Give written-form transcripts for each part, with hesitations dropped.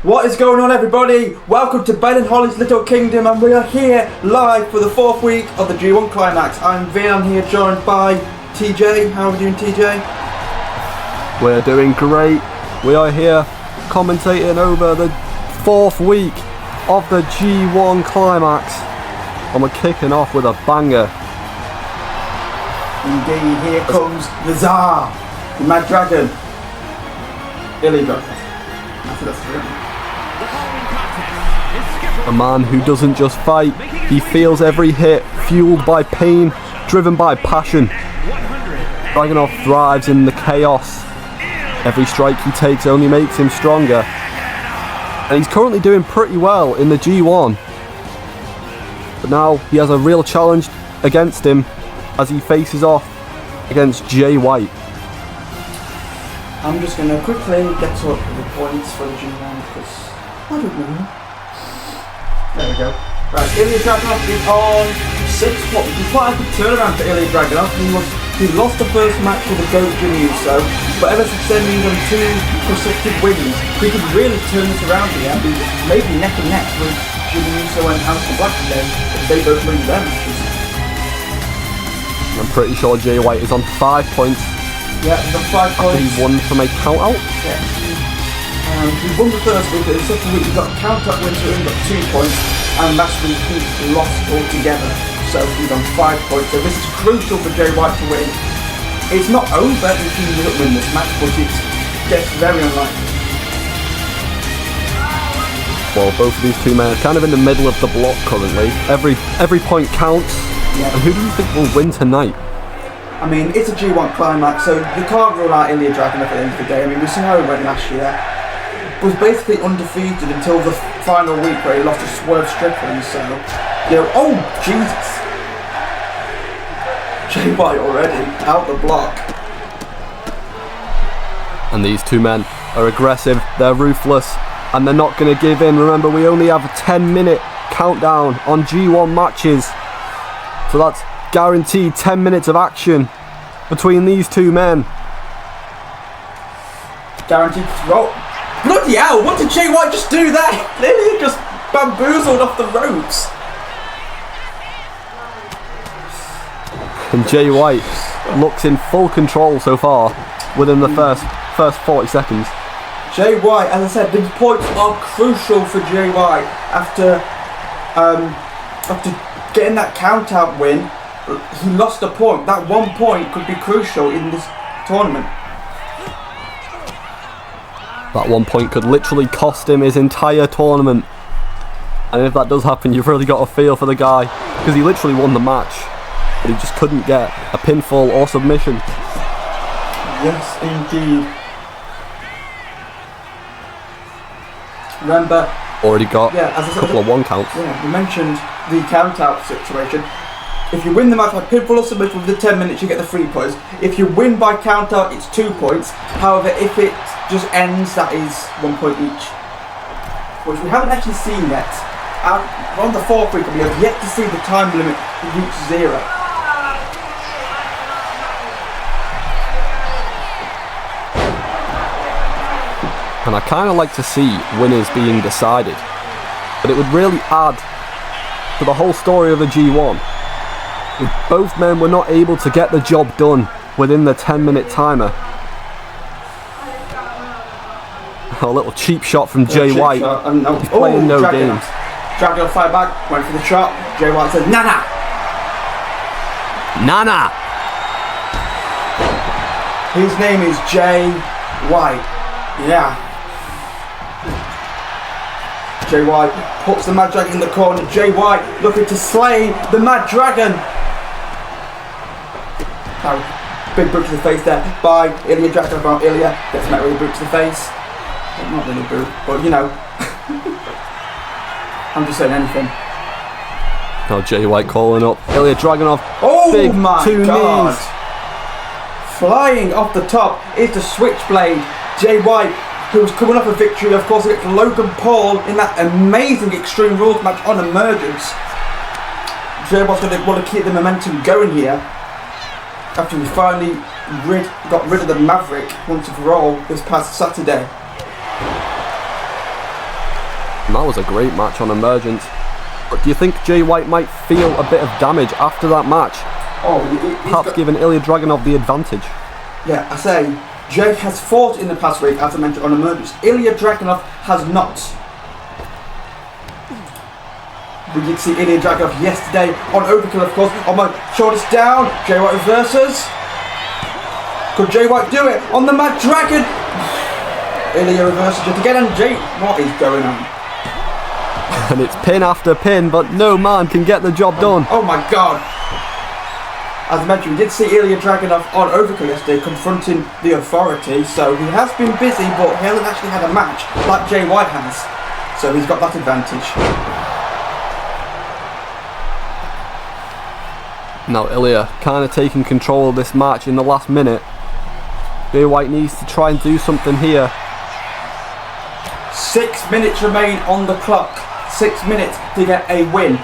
What is going on, everybody? Welcome to Ben and Holly's Little Kingdom, and we are here live for the 4th week of the G1 Climax. I'm Vin, I'm here joined by TJ. How are we doing, TJ? We're doing great. We are here commentating over the 4th week of the G1 Climax, and we're kicking off with a banger. Indeed, here comes the Tsar, the Mad Dragon. Illegal. I think that's the A man who doesn't just fight, he feels every hit, fueled by pain, driven by passion. Dragunov thrives in the chaos. Every strike he takes only makes him stronger. And he's currently doing pretty well in the G1. But now he has a real challenge against him as he faces off against Jay White. I'm just going to quickly get up the points for the G1 because I don't know. There we go. Right, Ilya Dragunov is on 6 points. It's quite a good turnaround for Ilya Dragunov. He lost the first match with the GOAT Jimmy Uso, but ever since then he's on 2 consecutive wins. He could really turn this around here and be maybe neck and neck with Jimmy Uso and Alistair Black today if they both lose their matches. I'm pretty sure Jay White is on 5 points. Yeah, he's on 5 points. He won from a count out. Yeah. He won the first week, but the second week he got a count-up win, so he got 2 points, and last week he lost altogether, so he's on 5 points. So this is crucial for Jay White to win. It's not over if he doesn't win this match, but it gets very unlikely. Well, both of these two men are kind of in the middle of the block currently. Every point counts. Yeah. And who do you think will win tonight? I mean, it's a G1 Climax, so you can't rule out Ilya Dragunov at the end of the day. I mean, we saw how he went last year. Was basically undefeated until the final week where he lost to Swerve Strickland, so, you know, oh, Jesus. Jay White already, out the block. And these two men are aggressive, they're ruthless, and they're not going to give in. Remember, we only have a 10-minute countdown on G1 matches, so that's guaranteed 10 minutes of action between these two men. Guaranteed to roll. Bloody hell, what did Jay White just do there? Literally just bamboozled off the ropes. And Jay White looks in full control so far within the first 40 seconds. Jay White, as I said, these points are crucial for Jay White after getting that count-out win. He lost a point. That 1 point could be crucial in this tournament. That 1 point could literally cost him his entire tournament. And if that does happen, you've really got to feel for the guy, because he literally won the match, but he just couldn't get a pinfall or submission. Yes, indeed. Remember, already got as I said, a couple of 1 counts. Yeah, you mentioned the count-out situation. If you win the match by pinfall or submission within 10 minutes, you get the 3 points. If you win by count-out, it's 2 points. However, if it just ends, that is 1 point each, which we haven't actually seen yet. On the 4th week, we have yet to see the time limit reach 0. And I kind of like to see winners being decided, but it would really add to the whole story of the G1 if both men were not able to get the job done within the 10-minute timer. A little cheap shot from Jay White. He's playing no games. Dragunov fired back, went for the shot. Jay White said, "Nana!" Nana! His name is Jay White. Yeah. Jay White puts the Mad Dragon in the corner. Jay White looking to slay the Mad Dragon. Oh, big boot to the face there by Ilya Dragunov. Ilya gets met with a boot to the face. Not really a boot, but you know. I'm just saying anything. Oh, Jay White calling up Ilya Dragunov. Oh big my 2 God. knees. Flying off the top is the Switchblade. Jay White, who's coming off a victory, of course, against Logan Paul in that amazing Extreme Rules match on Emergence. Jay White's going to want to keep the momentum going here after we finally got rid of the Maverick once and for all this past Saturday. And that was a great match on Emergence. But do you think Jay White might feel a bit of damage after that match? Oh, perhaps giving Ilya Dragunov the advantage. Yeah, I say, Jay has fought in the past week, as I mentioned, on Emergence. Ilya Dragunov has not. We did see Ilya Dragunov yesterday on Overkill, of course. On my shoulders down, Jay White reverses. Could Jay White do it on the Mad Dragon? Ilya reverses just again, and Jay, what is going on? And it's pin after pin, but no man can get the job done. Oh my god! As I mentioned, we did see Ilya Dragunov on Overkill yesterday confronting the Authority, so he has been busy, but he hasn't actually had a match like Jay White has. So he's got that advantage. Now Ilya kind of taking control of this match in the last minute. Jay White needs to try and do something here. 6 minutes remain on the clock. 6 minutes to get a win.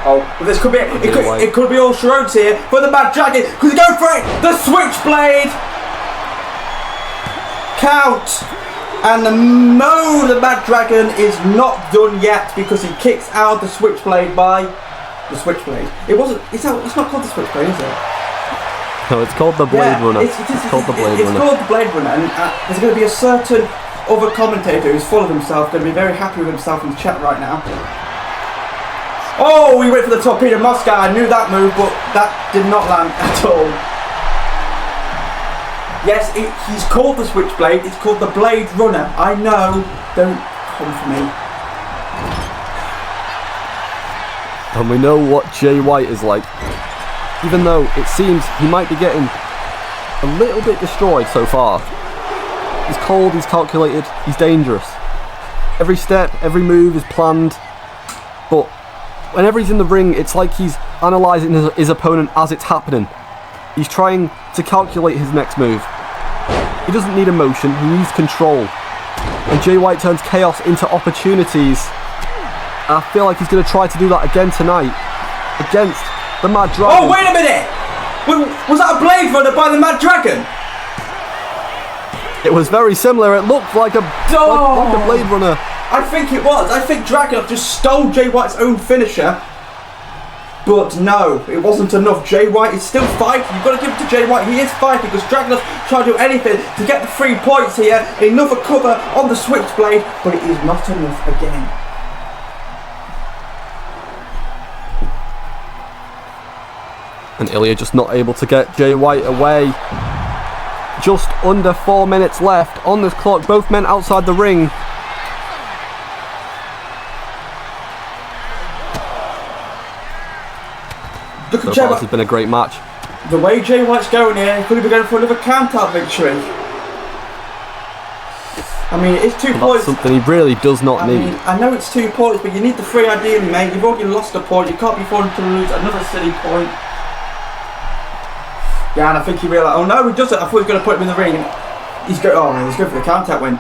Oh, but this could be it could be all charades here for the Mad Dragon. Could he go for it? The Switchblade! Count! And the Mad Dragon is not done yet because he kicks out the Switchblade by the Switchblade. It's not called the Switchblade, is it? No, it's called the Blade Runner. It's called the Blade Runner, and there's going to be a certain other commentator who's full of himself, going to be very happy with himself in the chat right now. Oh, he went for the Torpedo Moscow. I knew that move, but that did not land at all. Yes, he's called the Switchblade. It's called the Blade Runner. I know. Don't come for me. And we know what Jay White is like. Even though it seems he might be getting a little bit destroyed so far. He's cold, he's calculated, he's dangerous. Every step, every move is planned. But whenever he's in the ring, it's like he's analysing his opponent as it's happening. He's trying to calculate his next move. He doesn't need emotion, he needs control. And Jay White turns chaos into opportunities. And I feel like he's going to try to do that again tonight. Against the Mad Dragon. Oh, wait a minute! Was that a Blade Runner by the Mad Dragon? It was very similar. It looked like a Blade Runner. I think it was. I think Dragunov just stole Jay White's own finisher. But no, it wasn't enough. Jay White is still fighting. You've got to give it to Jay White. He is fighting because Dragunov tried to do anything to get the 3 points here. Another cover on the Switchblade, but it is not enough again. And Ilya just not able to get Jay White away. Just under 4 minutes left on this clock. Both men outside the ring. Look at so far, this has been a great match. The way Jay White's going here, he could have been going for another count-out victory. I mean, it's 2 points. That's something he really does not need. I know it's 2 points, but you need the 3 ideally, mate. You've already lost a point. You can't be affording to lose another silly point. Yeah, and I think he realised, oh no, he doesn't. I thought he was going to put him in the ring. He's going for the count-out win.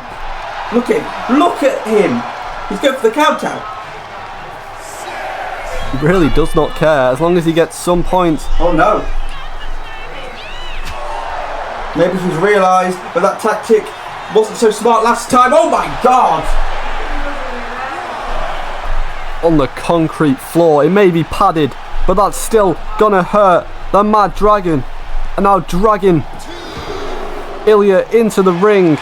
Look at him. He's going for the count-out. He really does not care, as long as he gets some points. Oh no. Maybe he's realised that tactic wasn't so smart last time. Oh my god! On the concrete floor, it may be padded, but that's still gonna hurt the Mad Dragon. And now dragging Ilya into the ring.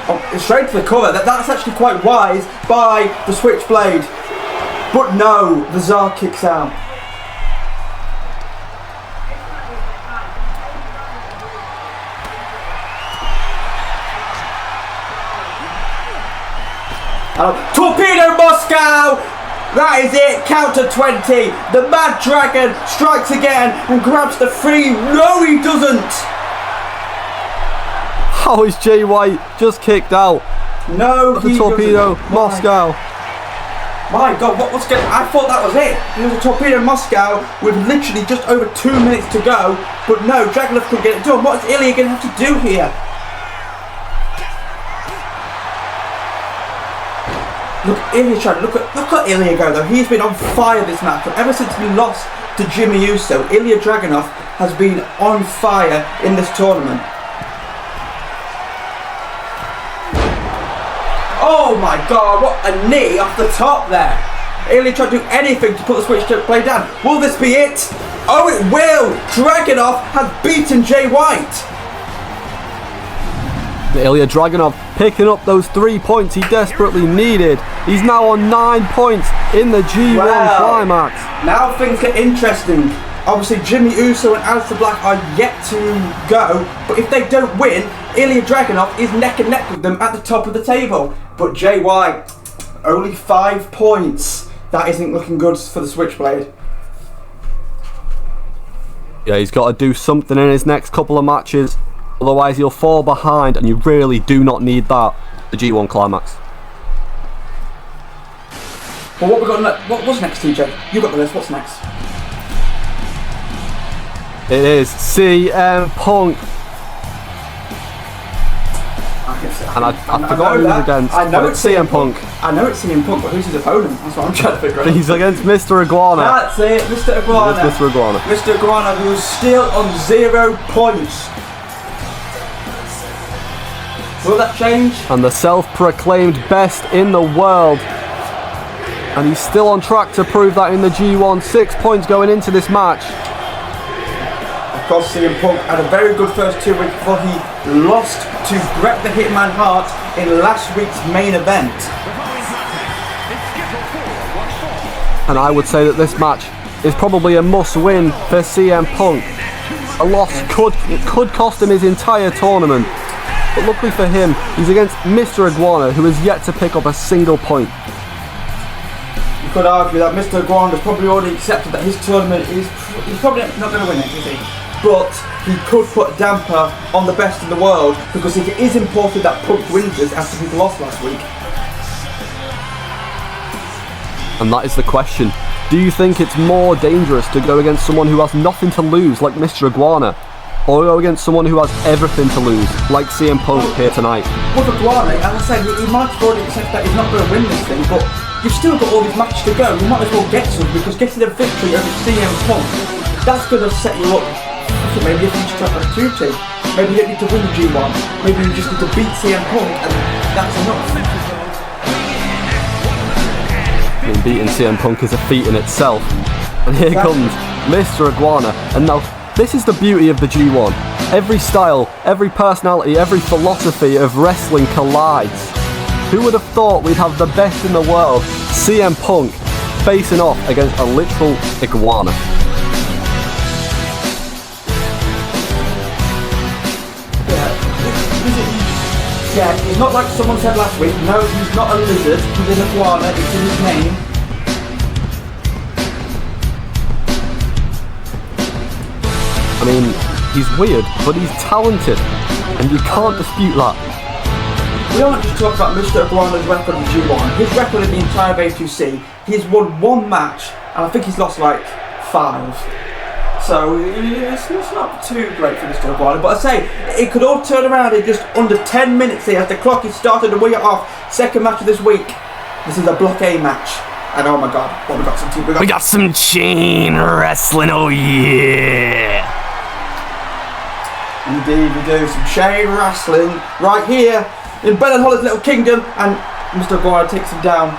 Oh, straight to the cover. That's actually quite wise by the Switchblade. But no, the Tsar kicks out. Torpedo Moscow! That is it, counter 20. The Mad Dragon strikes again and grabs the 3. No, he doesn't. How is Jay White just kicked out? No, the Torpedo Moscow. My god, what's going on? I thought that was it. It was a Torpedo Moscow with literally just over 2 minutes to go. But no, Dragunov couldn't get it done. What is Ilya going to have to do here? Look at Ilya go though. He's been on fire this match. Ever since we lost to Jimmy Uso. Ilya Dragunov has been on fire in this tournament. Oh my god, what a knee off the top there. Ilya tried to do anything to put the switchblade down. Will this be it? Oh, it will! Dragunov has beaten Jay White. Ilya Dragunov picking up those 3 points he desperately needed. He's now on 9 points in the G1 Climax. Now things get interesting. Obviously Jimmy Uso and Aleister Black are yet to go, but if they don't win, Ilya Dragunov is neck and neck with them at the top of the table. But Jay White, only 5 points. That isn't looking good for the Switchblade. Yeah, he's got to do something in his next couple of matches. Otherwise he'll fall behind, and you really do not need that, the G1 Climax. Well, what's next, TJ? You got the list, what's next? It is CM Punk. And I forgot who he's against. I know it's CM Punk. I know it's CM Punk, but who's his opponent? That's what I'm trying to figure out. He's against Mr. Iguana. That's it, Mr. Iguana. Mr. Iguana. Mr. Iguana, who's still on 0 points. Will that change? And the self-proclaimed best in the world. And he's still on track to prove that in the G1. 6 points going into this match. Of course, CM Punk had a very good first 2 weeks before he lost to Bret the Hitman Hart in last week's main event. And I would say that this match is probably a must-win for CM Punk. A loss could cost him his entire tournament. But luckily for him, he's against Mr. Iguana, who has yet to pick up a single point. You could argue that Mr. Iguana has probably already accepted that his tournament he's probably not going to win it, is he? But he could put a damper on the best in the world, because it is important that Punk wins this after he lost last week. And that is the question. Do you think it's more dangerous to go against someone who has nothing to lose, like Mr. Iguana, or go against someone who has everything to lose, like CM Punk here tonight? With Iguana, as I said, he might have already accepted that he's not going to win this thing, but you've still got all these matches to go. You might as well get some, because getting a victory over CM Punk, that's going to set you up. Maybe if you just try to 2-2, maybe you don't need to win the G1, maybe you just need to beat CM Punk, and that's enough. I mean, beating CM Punk is a feat in itself. And here comes Mr. Iguana. And now, this is the beauty of the G1. Every style, every personality, every philosophy of wrestling collides. Who would have thought we'd have the best in the world, CM Punk, facing off against a literal iguana? Yeah, he's not like someone said last week. No, he's not a lizard. He's an iguana. It's in his name. I mean, he's weird, but he's talented, and you can't dispute that. We aren't just talking about Mr. Iguana's record in G1. His record in the entire A2C, he's won 1 match, and I think he's lost like 5. So it's not too great for Mr. Iguana, but I say it could all turn around in just under 10 minutes here as the clock is started and we are off. Second match of this week. This is a Block A match, and oh my god, what we got some team. We got some chain wrestling. Oh yeah! Indeed, we do some chain wrestling right here in Ben and Holly's little kingdom, and Mr. Iguana takes him down.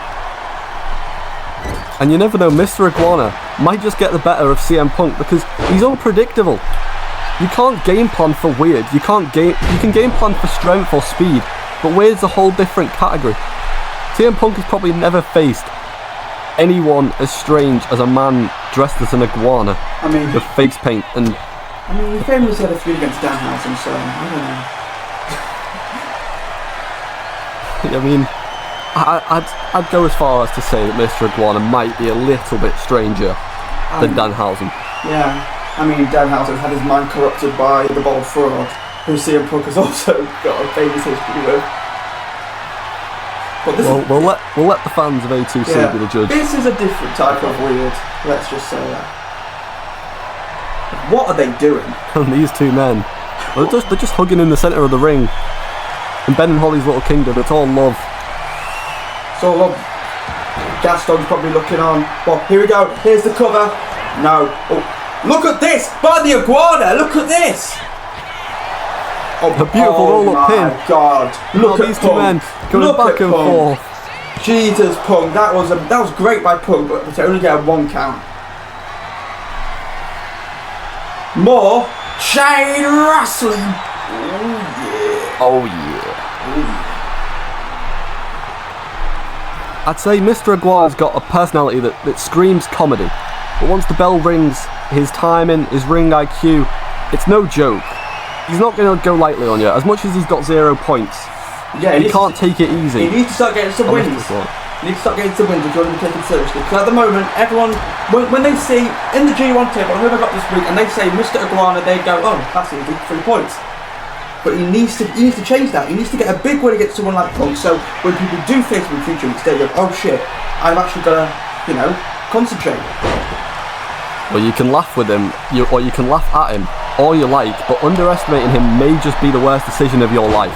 And you never know, Mr. Iguana might just get the better of CM Punk because he's unpredictable. You can't game plan for weird. You can game plan for strength or speed, but weird's a whole different category. CM Punk has probably never faced anyone as strange as a man dressed as an iguana. I mean, with face paint and. I mean, he famously had a feud against Danhausen, so I don't know. I mean, I'd go as far as to say that Mr. Iguana might be a little bit stranger than Danhausen. Yeah, I mean, Danhausen had his mind corrupted by the Bold Fraud, who CM Punk has also got a famous history with. But this we'll let the fans of A2C be the judge. This is a different type of weird, let's just say that. What are they doing? And these two men, they're just hugging in the centre of the ring. In Ben and Holly's little kingdom, it's all love. So look, Gaston's probably looking on. Well, here we go. Here's the cover. No. Oh, look at this! By the iguana! Look at this! Oh, A beautiful roll-up pin. Oh my God! Look at these two men going back and forth. Jesus, Punk! That was great by Punk, but to only get a 1 count. More chain wrestling. Oh yeah. I'd say Mr. Iguana's got a personality that screams comedy. But once the bell rings, his timing, his ring IQ, it's no joke. He's not going to go lightly on you, as much as he's got 0 points. Yeah, he can't take it easy. He needs to start getting some wins. He needs to start getting some wins if you want to be taken seriously. Because at the moment, everyone, when they see, in the G1 table, whoever got this week, and they say Mr. Iguana, they go, oh, that's easy, 3 points. But he needs to change that. He needs to get a big win against someone like Punk, so when people do face him in future weeks, they go, oh shit, I've actually got to, concentrate. Well, you can laugh with him, or you can laugh at him all you like, but underestimating him may just be the worst decision of your life.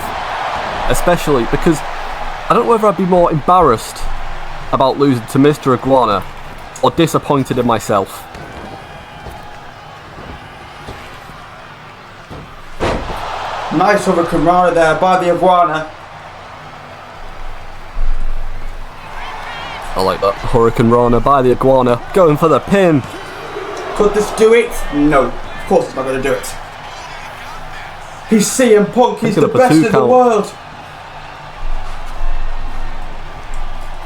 Especially because I don't know whether I'd be more embarrassed about losing to Mr. Iguana or disappointed in myself. Nice hurricanrana there by the iguana. I like that. Hurricanrana by the iguana, going for the pin. Could this do it? No, of course it's not going to do it. He's CM Punk, he's the best in the world.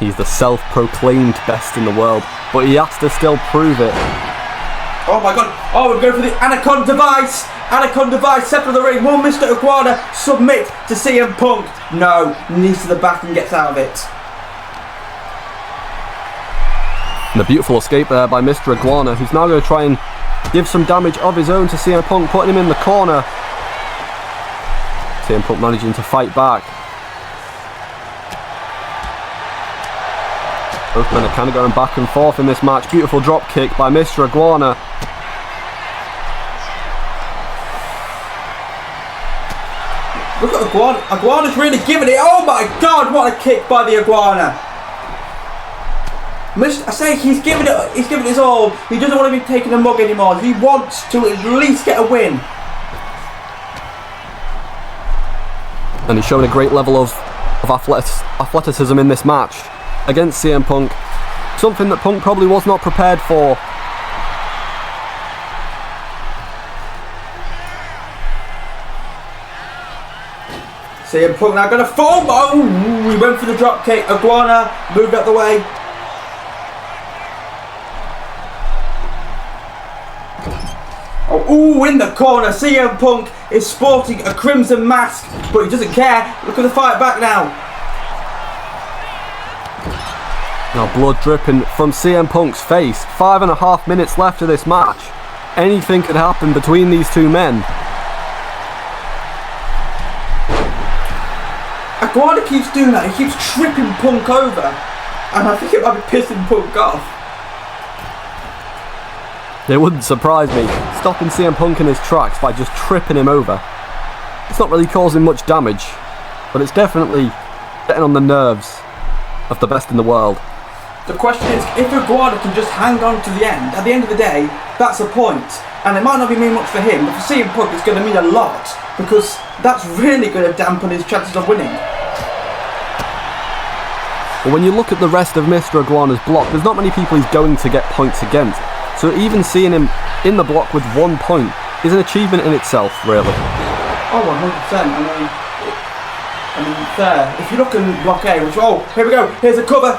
He's the self-proclaimed best in the world, but he has to still prove it. Oh my God, oh, we're going for the Anaconda device. Anaconda device, centre of the ring. Will Mr. Iguana submit to CM Punk? No, knees to the back and gets out of it. And a beautiful escape there by Mr. Iguana, who's now going to try and give some damage of his own to CM Punk, putting him in the corner. CM Punk managing to fight back. Both men are kind of going back and forth in this match. Beautiful drop kick by Mr. Iguana. Look at Iguana. Iguana's really giving it. Oh my God, what a kick by the Iguana. I say he's giving it his all. He doesn't want to be taking a mug anymore. He wants to at least get a win. And he's showing a great level of athleticism in this match against CM Punk. Something that Punk probably was not prepared for. CM Punk now going to fall. Oh, he went for the drop kick. Iguana moved out the way. Oh, in the corner, CM Punk is sporting a crimson mask, but he doesn't care. Look at the fight back now. Now blood dripping from CM Punk's face. 5.5 minutes left of this match. Anything could happen between these two men. Iguana keeps doing that. He keeps tripping Punk over, and I think it might be pissing Punk off. It wouldn't surprise me, stopping CM Punk in his tracks by just tripping him over. It's not really causing much damage, but it's definitely getting on the nerves of the best in the world. The question is, if Iguana can just hang on to the end, at the end of the day, that's a point. And it might not be mean much for him, but for CM Punk it's going to mean a lot, because that's really going to dampen his chances of winning. But when you look at the rest of Mr. Iguana's block, there's not many people he's going to get points against. So even seeing him in the block with 1 point is an achievement in itself, really. Oh, 100%. I mean, there. If you look in block A, which, oh, here we go. Here's a cover.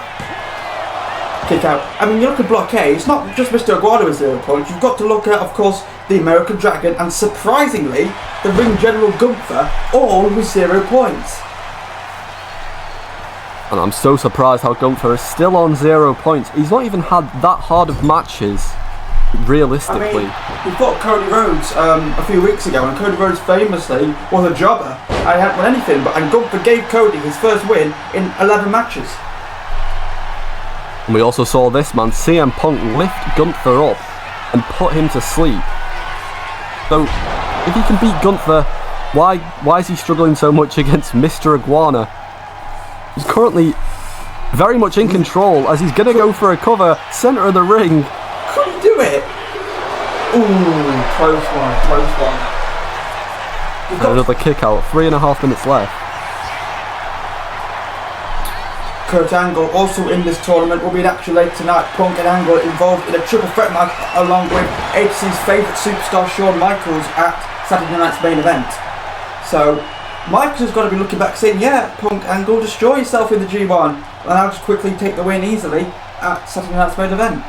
Kick out. I mean, you look at block A, it's not just Mr. Iguana with 0 points. You've got to look at, of course, the American Dragon, and surprisingly, the Ring General Gunther, all with 0 points. And I'm so surprised how Gunther is still on 0 points. He's not even had that hard of matches, realistically. I mean, we fought Cody Rhodes a few weeks ago, and Cody Rhodes famously was a jobber. I hadn't won anything, and Gunther gave Cody his first win in 11 matches. And we also saw this man, CM Punk, lift Gunther up and put him to sleep. So, if he can beat Gunther, why is he struggling so much against Mr. Iguana? He's currently very much in control as he's going to go for a cover, centre of the ring. Could he do it? Ooh, close one, close one. Another kick out, 3.5 minutes left. Kurt Angle, also in this tournament, will be in action later tonight. Punk and Angle involved in a triple threat match along with A2C's favourite superstar Shawn Michaels at Saturday night's main event. So Michaels has got to be looking back saying, yeah, Punk, Angle, destroy yourself in the G1 and I'll just quickly take the win easily at Saturday night's main event.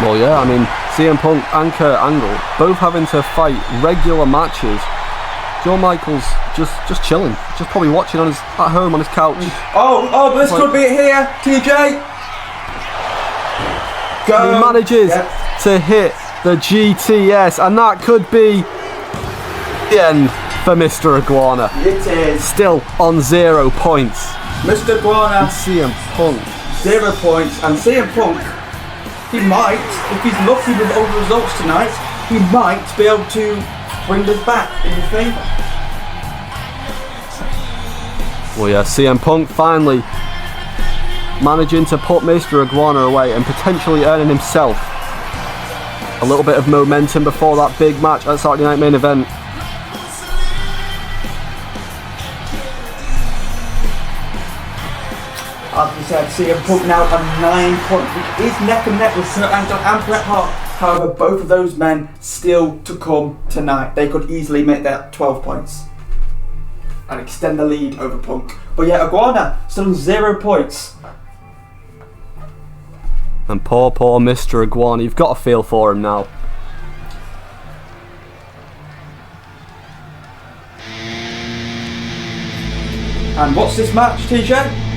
Well, yeah, I mean, CM Punk and Kurt Angle both having to fight regular matches. Shawn Michaels just chilling, just probably watching at home on his couch. Oh, but this could be it here, TJ. Go. He manages to hit the GTS, and that could be the end for Mr. Iguana. It is. Still on 0 points. Mr. Iguana. And CM Punk. 0 points, and CM Punk, he might, if he's lucky with all the results tonight, he might be able to bring this back in his favour. Well, yeah, CM Punk finally managing to put Mr. Iguana away and potentially earning himself a little bit of momentum before that big match at Saturday Night Main Event. As we said, CM Punk now on 9 points, which is neck and neck with Kurt Angle and Bret Hart. However, both of those men still to come tonight. They could easily make that 12 points and extend the lead over Punk. But yeah, Iguana still on 0 points. And poor Mr. Iguana, you've got a feel for him now. And what's this match, TJ?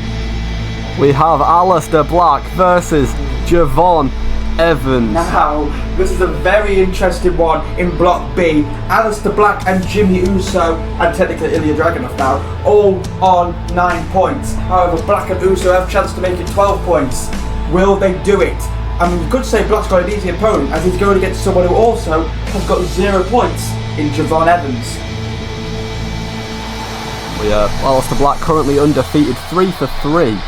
We have Aleister Black versus Javon Evans. Now, this is a very interesting one in Block B. Aleister Black and Jimmy Uso, and technically Ilya Dragunov now, all on 9 points. However, Black and Uso have a chance to make it 12 points. Will they do it? I mean, you could say Black's got an easy opponent as he's going against someone who also has got 0 points in Javon Evans. We Aleister Black currently undefeated, 3 for 3.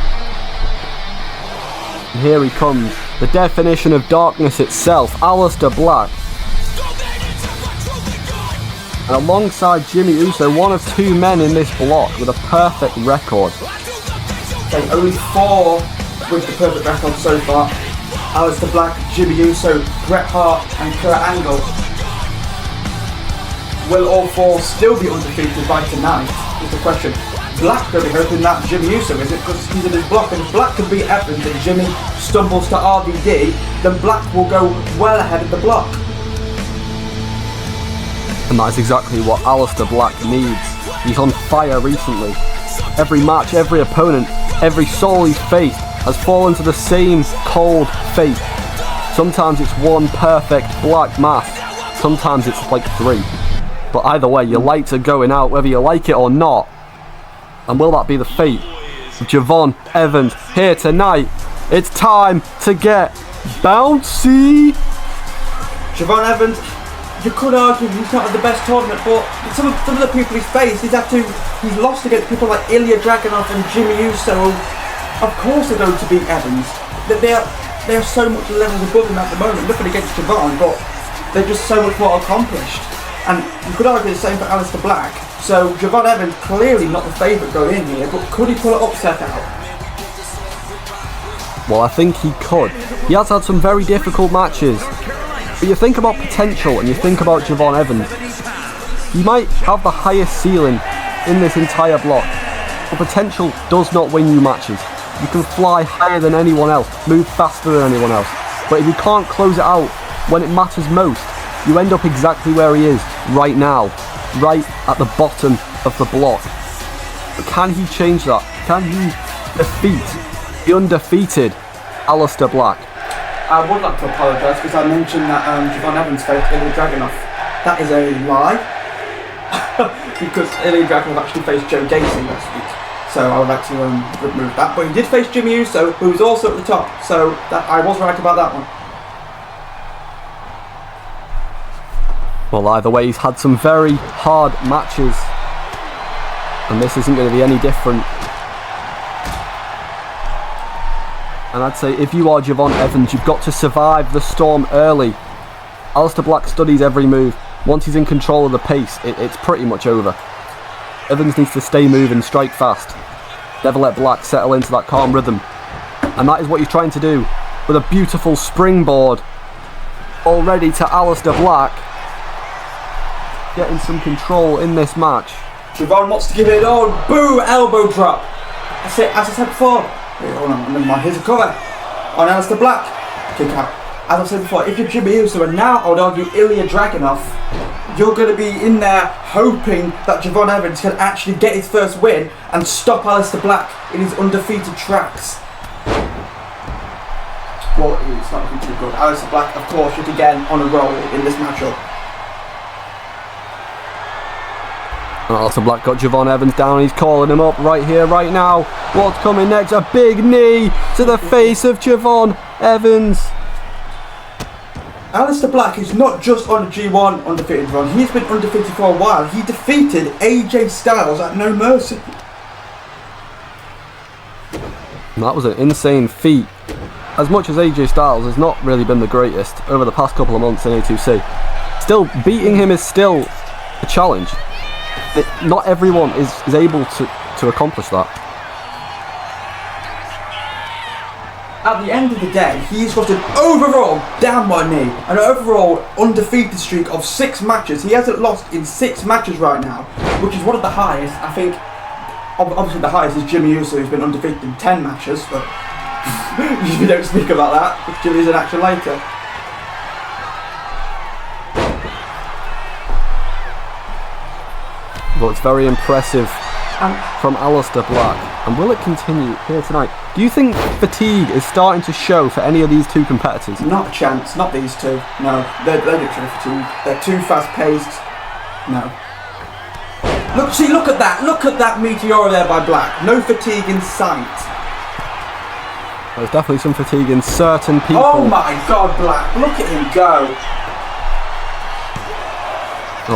And here he comes, the definition of darkness itself, Aleister Black. And alongside Jimmy Uso, one of 2 men in this block with a perfect record. Okay, only 4 with the perfect record so far. Aleister Black, Jimmy Uso, Bret Hart and Kurt Angle. Will all 4 still be undefeated by tonight, is the question. Black going to be hoping that Jimmy Uso is it because he's in his block, and if Black can beat Evans and Jimmy stumbles to RVD, then Black will go well ahead of the block. And that is exactly what Aleister Black needs. He's on fire recently. Every match, every opponent, every soul he's faced has fallen to the same cold fate. Sometimes it's one perfect black mask, sometimes it's like 3. But either way, your lights are going out whether you like it or not. And will that be the fate of Javon Evans here tonight? It's time to get bouncy. Javon Evans, you could argue he's not at the best tournament, but some of the people he's faced, he's lost against people like Ilya Dragunov and Jimmy Uso. Of course they're going to beat Evans. They are so much levels above him at the moment. Nothing against Javon, but they're just so much more accomplished. And you could argue the same for Aleister Black. So Javon Evans clearly not the favourite going in here, but could he pull an upset out? Well, I think he could. He has had some very difficult matches. But you think about potential and you think about Javon Evans, he might have the highest ceiling in this entire block. But potential does not win you matches. You can fly higher than anyone else, move faster than anyone else. But if you can't close it out when it matters most, you end up exactly where he is right now, right at the bottom of the block. But can he change that? Can he defeat the undefeated Aleister Black? I would like to apologise because I mentioned that Javon Evans faced Ilya Dragunov. That is a lie. Because Ilya Dragunov actually faced Joe Gacy last week. So I would like to remove that. But he did face Jimmy Uso, who was also at the top. So that I was right about that one. Well, either way, he's had some very hard matches, and this isn't going to be any different. And I'd say if you are Javon Evans, you've got to survive the storm early. Aleister Black studies every move. Once he's in control of the pace, it's pretty much over. Evans needs to stay moving, strike fast. Never let Black settle into that calm rhythm. And that is what he's trying to do with a beautiful springboard. Already to Aleister Black. Getting some control in this match. Javon wants to give it on. Boom! Elbow drop. That's it, as I said before. Wait, hold on, never mind. Here's a cover. On Aleister Black. Kick out. As I've said before, if you're Jimmy Uso, and now I would argue Ilya Dragunov, you're going to be in there hoping that Javon Evans can actually get his first win and stop Aleister Black in his undefeated tracks. Well, it's not looking too good. Aleister Black, of course, yet again on a roll in this matchup. And Aleister Black got Javon Evans down. He's calling him up right here, right now. What's coming next? A big knee to the face of Javon Evans. Aleister Black is not just on a G1 undefeated run. He's been undefeated for a while. He defeated AJ Styles at No Mercy. And that was an insane feat. As much as AJ Styles has not really been the greatest over the past couple of months in A2C, still beating him is still a challenge. Not everyone is able to accomplish that. At the end of the day, he's got an overall, down my knee, an overall undefeated streak of 6 matches. He hasn't lost in 6 matches right now, which is one of the highest. I think, obviously the highest is Jimmy Uso, who's been undefeated in 10 matches, but we don't speak about that, because Jimmy's in action later. But it's very impressive from Aleister Black. And will it continue here tonight? Do you think fatigue is starting to show for any of these two competitors? Not a chance, not these two. No, they're literally fatigued. They're too fast paced. No. Look at that. Look at that meteor there by Black. No fatigue in sight. There's definitely some fatigue in certain people. Oh my God, Black. Look at him go.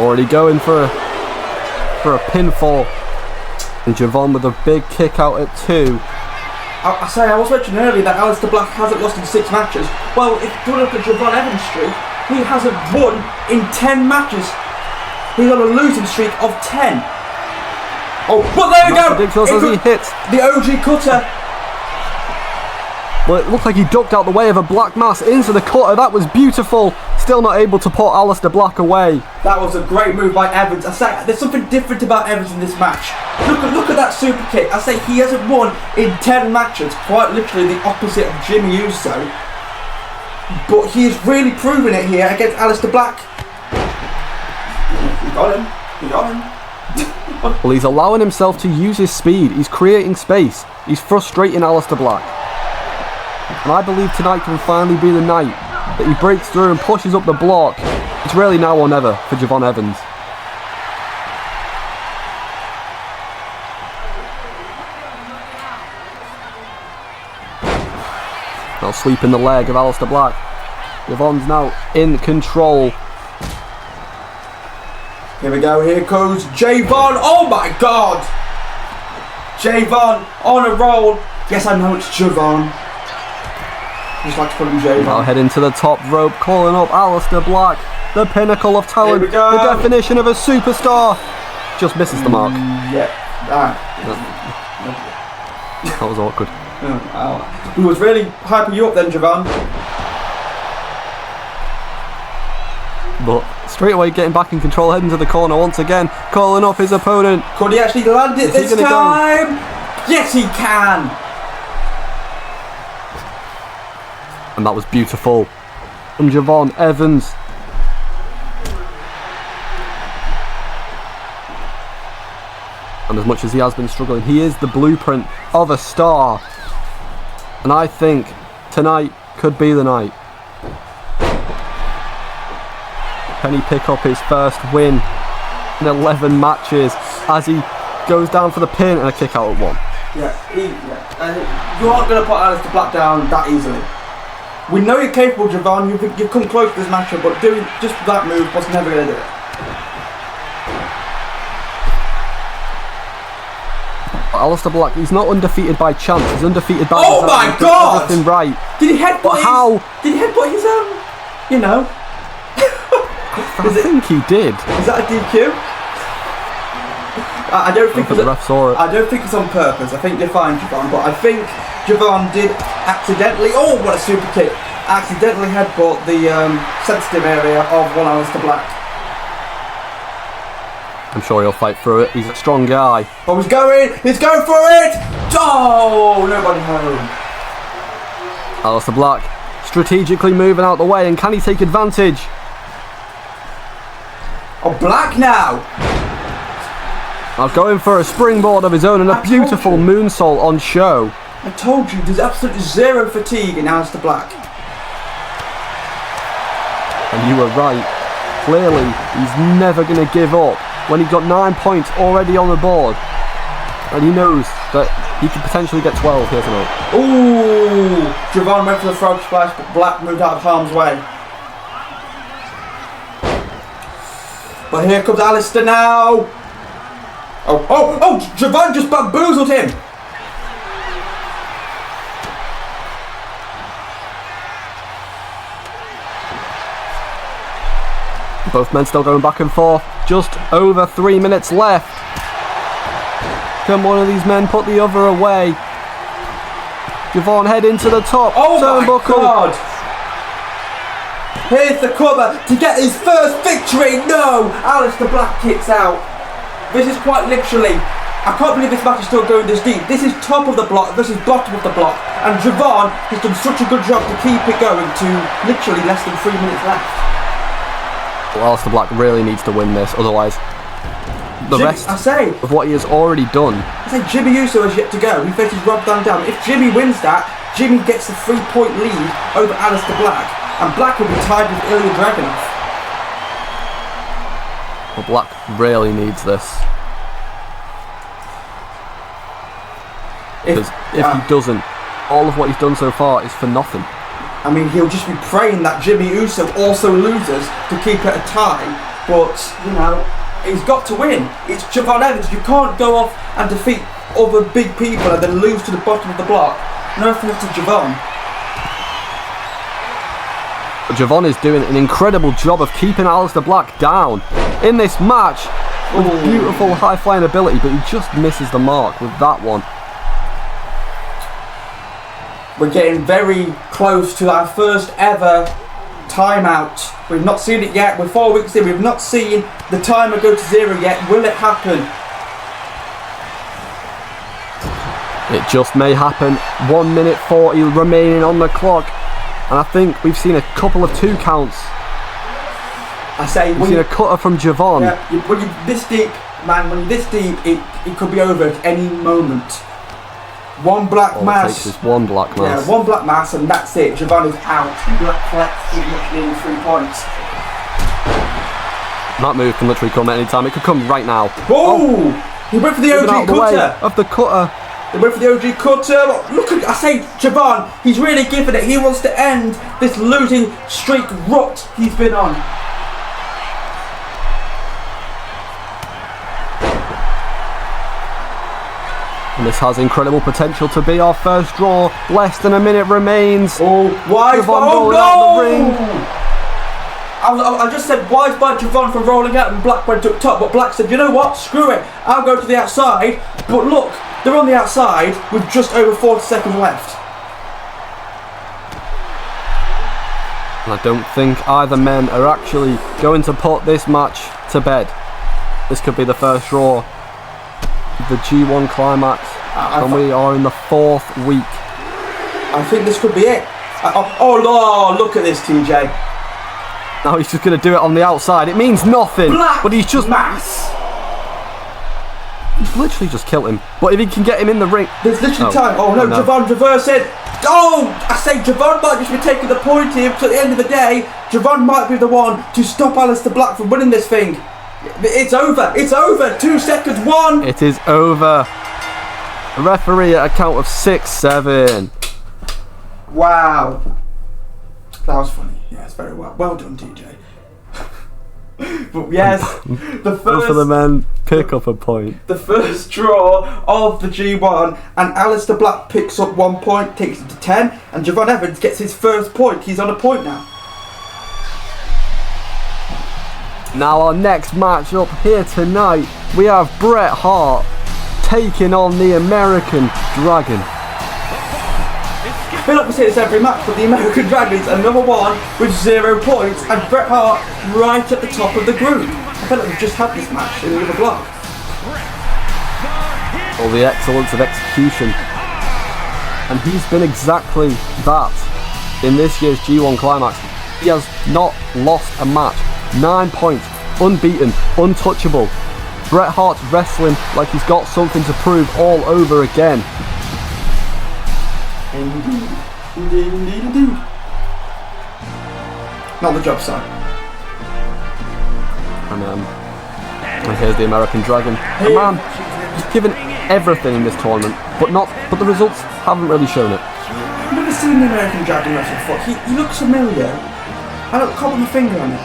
Already going for a pinfall. And Javon with a big kick out at 2. I was mentioning earlier that Aleister Black hasn't lost in 6 matches. Well, if you look at Javon Evans' streak, he hasn't won in 10 matches. He's on a losing streak of 10. Oh, but there we go! Ridiculous as he hits the OG cutter. Well, it looked like he ducked out the way of a Black Mass into the cutter. That was beautiful. Still not able to put Aleister Black away. That was a great move by Evans. I say there's something different about Evans in this match. Look at that super kick. I say he hasn't won in 10 matches. Quite literally the opposite of Jimmy Uso. But he is really proving it here against Aleister Black. He got him. He got him. Well, he's allowing himself to use his speed. He's creating space. He's frustrating Aleister Black. And I believe tonight can finally be the night that he breaks through and pushes up the block. It's really now or never for Javon Evans. Now sweeping the leg of Aleister Black. Javon's now in control. Here we go, here goes Javon. Oh my God! Javon on a roll. Yes, I know it's Javon. I just like to call him Javon. Now heading to the top rope, calling up Aleister Black. The pinnacle of talent. Here we go. The definition of a superstar. Just misses the mark. Yeah. That was awkward. He was really hyping you up then, Javon. But straight away getting back in control, heading to the corner once again, calling up his opponent. Could he actually land it this time? Yes, he can. And that was beautiful from Javon Evans. And as much as he has been struggling, he is the blueprint of a star. And I think tonight could be the night. Can he pick up his first win in 11 matches as he goes down for the pin and a kick out at 1? Yeah. You aren't going to put Aleister Black down that easily. We know you're capable, Javon. You've come close to this matchup, but doing just that move was never going to do it. Aleister Black, he's not undefeated by chance, he's undefeated by Oh design. my He's done God! everything right. Did he headbutt his... How? Did he headbutt his, you know? I think he did. Is that a DQ? I don't think the ref saw it. I don't think it's on purpose. I think you're fine, Javon, but I think Javon did accidentally... Oh, what a super kick. Accidentally headbutt the sensitive area of one Aleister Black. I'm sure he'll fight through it. He's a strong guy. Oh, he's going for it! Oh, nobody home. Aleister Black strategically moving out the way, and can he take advantage? Oh, Black now! Now going for a springboard of his own and a beautiful moonsault on show. I told you, there's absolutely zero fatigue in Aleister Black. And you were right. Clearly, he's never going to give up when he's got 9 points already on the board. And he knows that he could potentially get 12 here tonight. Ooh! Javon went for the frog splash, but Black moved out of harm's way. But here comes Aleister now. Oh, Javon just bamboozled him. Both men still going back and forth. Just over 3 minutes left. Can one of these men put the other away? Javon head into the top. Oh turnbuckle. My God! Here's the cover to get his first victory. No! Aleister Black kicks out. This is quite literally... I can't believe this match is still going this deep. This is top of the block versus bottom of the block. And Javon has done such a good job to keep it going to literally less than 3 minutes left. Well, Aleister Black really needs to win this, otherwise the rest of what he has already done. I say Jimmy Uso has yet to go. He faces Rob Van Dam. If Jimmy wins that, Jimmy gets the 3-point lead over Aleister Black, and Black will be tied with Ilya Dragunov. Well, Black really needs this. Because if he doesn't, all of what he's done so far is for nothing. I mean, he'll just be praying that Jimmy Uso also loses to keep it a tie. But, you know, he's got to win. It's Javon Evans. You can't go off and defeat other big people and then lose to the bottom of the block. No offense to Javon. But Javon is doing an incredible job of keeping Aleister Black down in this match with beautiful high-flying ability, but he just misses the mark with that one. We're getting very close to our first ever timeout. We've not seen it yet. We're 4 weeks in. We've not seen the timer go to 0 yet. Will it happen? It just may happen. 1 minute 40 remaining on the clock. And I think we've seen a couple of 2 counts. I say we've seen a cutter from Javon. Yeah, when you're this deep, man, when you're this deep, it could be over at any moment. One black mass. It takes is one black mass. Yeah, one black mass, and that's it. Javon is out. Black collects nearly 3 points. That move can literally come at any time. It could come right now. Oh! He went for the OG cutter. Of the cutter. He went for the OG cutter. Look at, I say, Javon, he's really giving it. He wants to end this losing streak rut he's been on. And this has incredible potential to be our first draw. Less than a minute remains. Oh, wise by out the ring. I just said wise by Javon for rolling out and Black went up top, but Black said, you know what, screw it, I'll go to the outside. But look, they're on the outside with just over 40 seconds left. And I don't think either men are actually going to put this match to bed. This could be the first draw. The G1 Climax, and we are in the 4th week. I think this could be it. Oh Lord, look at this, TJ. Now he's just going to do it on the outside. It means nothing, Black but he's just mass. He's literally just killed him. But if he can get him in the ring, there's literally time. Oh no, Javon reverse it. Oh, I say Javon might just be taking the point here. Because at the end of the day, Javon might be the one to stop Aleister Black from winning this thing. It's over. It's over. 2 seconds. 1. It is over. The referee at a count of 6, 7. Wow. That was funny. Yeah, it's very well. Well done, DJ. But yes, the Both of the first, men pick up a point. the first draw of the G1, and Alistair Black picks up 1 point, takes it to 10, and Javon Evans gets his first point. He's on a point now. Now our next match up here tonight, we have Bret Hart taking on the American Dragon. I feel like we say this every match, but the American Dragon's another one with 0 points, and Bret Hart right at the top of the group. I feel like we've just had this match in the other block. All the excellence of execution. And he's been exactly that in this year's G1 Climax. He has not lost a match. 9 points, unbeaten, untouchable. Bret Hart's wrestling like he's got something to prove all over again. Indeed, indeed, indeed, indeed. Not the job site. And here's the American Dragon. The man has given everything in this tournament, but the results haven't really shown it. I've never seen the American Dragon wrestle before. He looks familiar. I don't can't put my finger on it.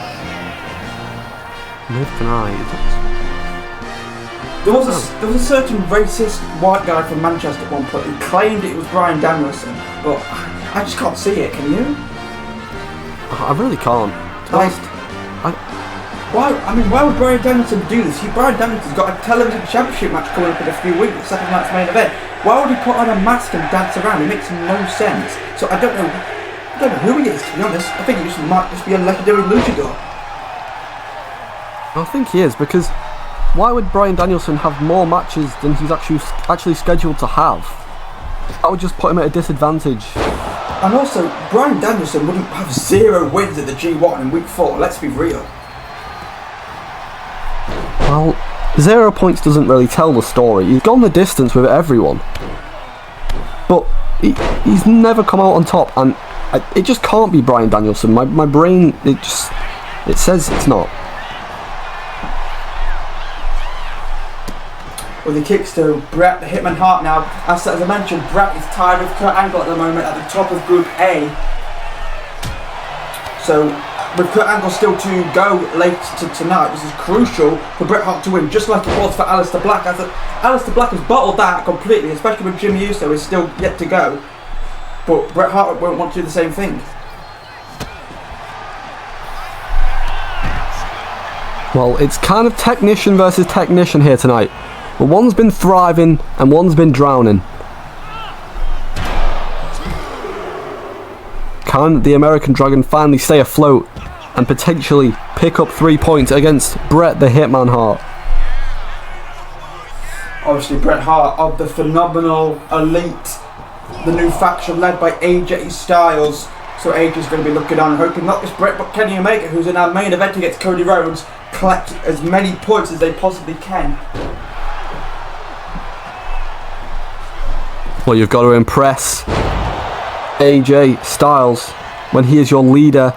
Neither can I. There was a certain racist white guy from Manchester at one point who claimed it was Bryan Danielson, but I just can't see it. Can you? I really can't. Why would Bryan Danielson do this? Bryan Danielson's got a television championship match coming up in a few weeks, the second night's main event. Why would he put on a mask and dance around? It makes no sense. So I don't know who he is, to be honest. I think he might just be a legendary luchador. I think he is, because why would Bryan Danielson have more matches than he's actually scheduled to have? That would just put him at a disadvantage. And also, Bryan Danielson wouldn't have 0 wins at the G1 in week 4, let's be real. Well, 0 points doesn't really tell the story. He's gone the distance with everyone. But he's never come out on top, and it just can't be Bryan Danielson. My brain, it says it's not. With the kicks to Bret the Hitman Hart now. As I mentioned, Bret is tied with Kurt Angle at the moment at the top of Group A. So, with Kurt Angle still to go late tonight, this is crucial for Bret Hart to win, just like it was for Alistair Black. Alistair Black has bottled that completely, especially with Jimmy Uso is still yet to go. But Bret Hart won't want to do the same thing. Well, it's kind of technician versus technician here tonight. But one's been thriving and one's been drowning. Can the American Dragon finally stay afloat and potentially pick up 3 points against Bret the Hitman Hart? Obviously Bret Hart of the phenomenal Elite, the new faction led by AJ Styles. So AJ's going to be looking on, hoping not just Bret but Kenny Omega, who's in our main event against Cody Rhodes, collect as many points as they possibly can. Well, you've got to impress AJ Styles when he is your leader,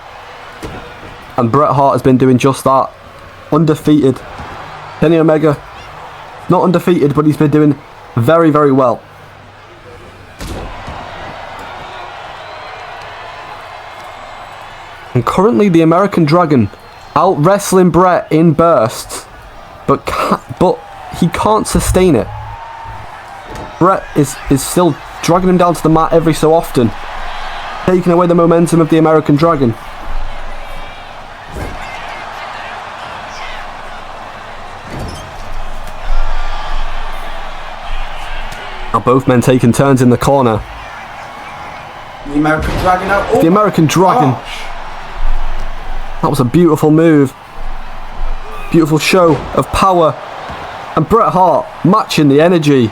and Bret Hart has been doing just that. Undefeated. Kenny Omega, not undefeated, but he's been doing very, very well. And currently the American Dragon out wrestling Bret in bursts, but he can't sustain it. Bret is still dragging him down to the mat every so often, taking away the momentum of the American Dragon. Now both men taking turns in the corner. The American Dragon out. Oh, the American Dragon. Gosh. That was a beautiful move. Beautiful show of power. And Bret Hart matching the energy.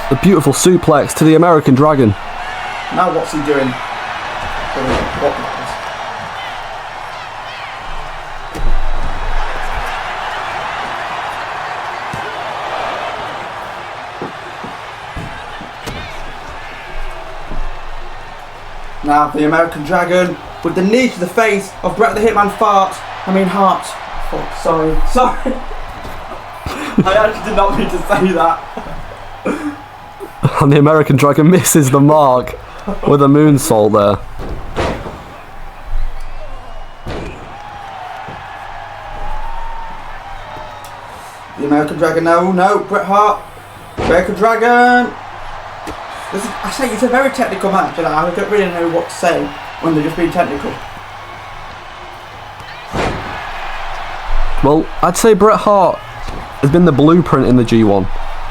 The beautiful suplex to the American Dragon. Now what's he doing? Now the American Dragon with the knee to the face of Bret the Hitman Hart. Fuck, sorry. I actually did not mean to say that. And the American Dragon misses the mark with a moonsault there. The American Dragon, no, Bret Hart. American Dragon. I say it's a very technical match, and I don't really know what to say when they're just being technical. Well, I'd say Bret Hart has been the blueprint in the G1.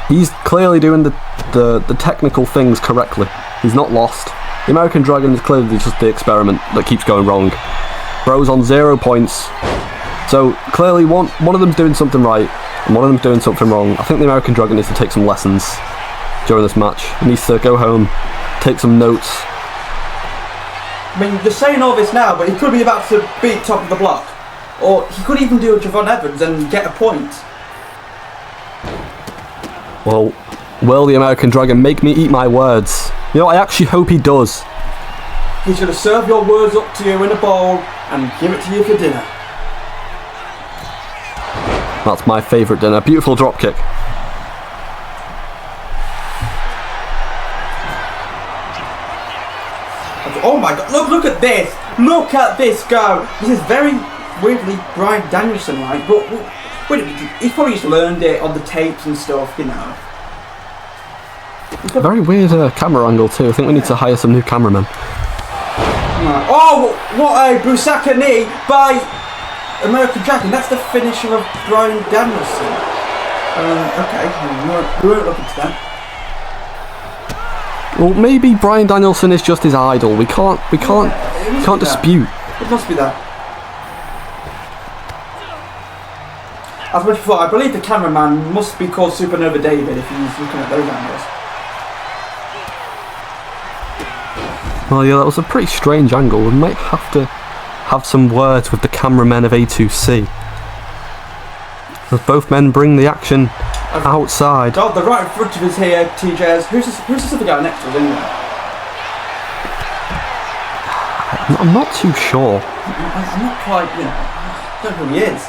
He's clearly doing the technical things correctly. He's not lost. The American Dragon is clearly just the experiment that keeps going wrong. Bro's on 0 points. So clearly one of them's doing something right and one of them's doing something wrong. I think the American Dragon needs to take some lessons during this match. He needs to go home, take some notes. I mean, they're saying all this now, but he could be about to beat Top of the Block. Or he could even do a Javon Evans and get a point. Well, will the American Dragon make me eat my words? You know, I actually hope he does. He's going to serve your words up to you in a bowl and give it to you for dinner. That's my favourite dinner. Beautiful dropkick. Oh my god, look at this! Look at this go! This is very weirdly Bryan Danielson like, but wait a minute, he's probably just learned it on the tapes and stuff, you know. Very weird camera angle too. I think we need to hire some new cameramen. Right. Oh, what a Busaka knee by American Dragon. That's the finisher of Bryan Danielson. Okay, we won't look into that. Well, maybe Bryan Danielson is just his idol. We can't dispute. It must be that. As much before, I believe the cameraman must be called Supernova David if he's looking at those angles. Well, yeah, that was a pretty strange angle. We might have to have some words with the cameramen of A2C. As both men bring the action outside. God, they're right in front of us here, TJs. Who's this other guy next to us anyway? I'm not too sure. I'm not quite, you know, I don't know who he is.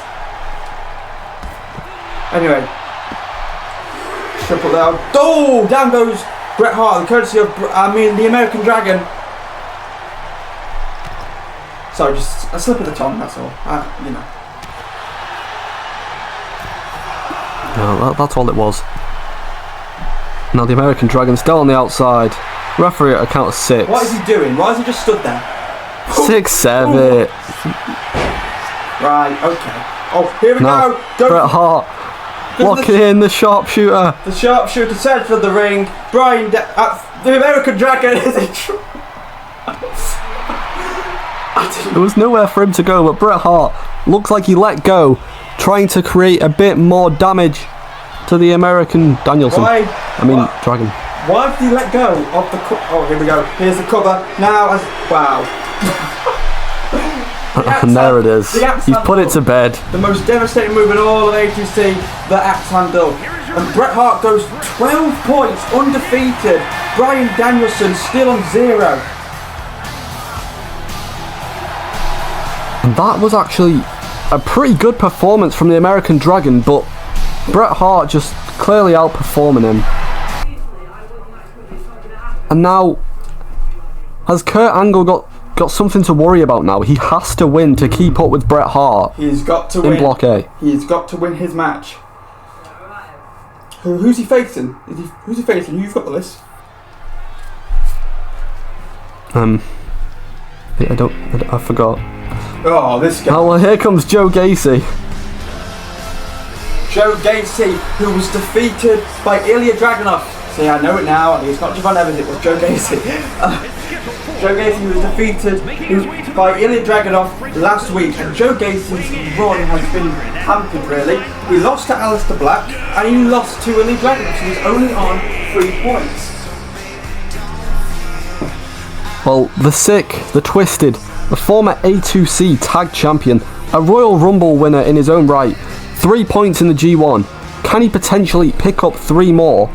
Anyway. Triple down. Oh, down goes Bret Hart, the courtesy of, the American Dragon. Sorry, just a slip of the tongue, that's all. You know. No, that's all it was. Now the American Dragon still on the outside. Referee at a count of 6. What is he doing? Why has he just stood there? 6-7. Right, okay. Oh, here we go. Bret Hart locking in the sharpshooter. The sharpshooter centre of the ring. The American Dragon is in There was nowhere for him to go, but Bret Hart looks like he let go, trying to create a bit more damage to the American Danielson. Dragon. Why did he let go of the Oh, here we go. Here's the cover. Now, wow. And there it is. He's put it to bed. The most devastating move in all of A2C, the axe handle. And Bret Hart goes 12 points, undefeated. Bryan Danielson still on 0. And that was actually a pretty good performance from the American Dragon, but Bret Hart just clearly outperforming him. And now, has Kurt Angle got something to worry about now? He has to win to keep up with Bret Hart. He's got to win. In Block A. He's got to win his match. Who's he facing? Who's he facing? You've got the list. I forgot. Oh, this guy. Oh, well, here comes Joe Gacy. Joe Gacy, who was defeated by Ilya Dragunov. See, I know it now. It's not Javon Evans, it was Joe Gacy. Joe Gacy was defeated by Ilya Dragunov last week, and Joe Gacy's run has been hampered, really. He lost to Aleister Black, and he lost to Ilya Dragunov, so he's only on 3 points. Well, the Sick, the Twisted, the former A2C Tag Champion, a Royal Rumble winner in his own right, 3 points in the G1. Can he potentially pick up 3 more?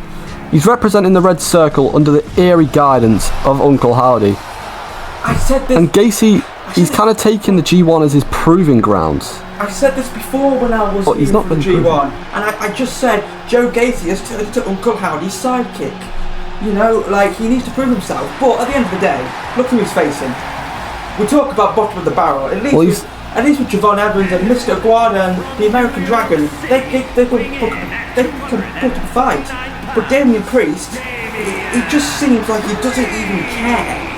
He's representing the Red Circle under the eerie guidance of Uncle Howdy. I said this. And Gacy, he's kind of taking the G1 as his proving grounds. I said this before when I was he's not the G1, proven. and I just said Joe Gacy has turned to Uncle Howdy's sidekick. You know, like, he needs to prove himself. But at the end of the day, look who he's facing. We talk about bottom of the barrel. At least at least with Javon Evans and Mr. Aguada and the American Dragon, they can put up a fight. But Damian Priest, it just seems like he doesn't even care.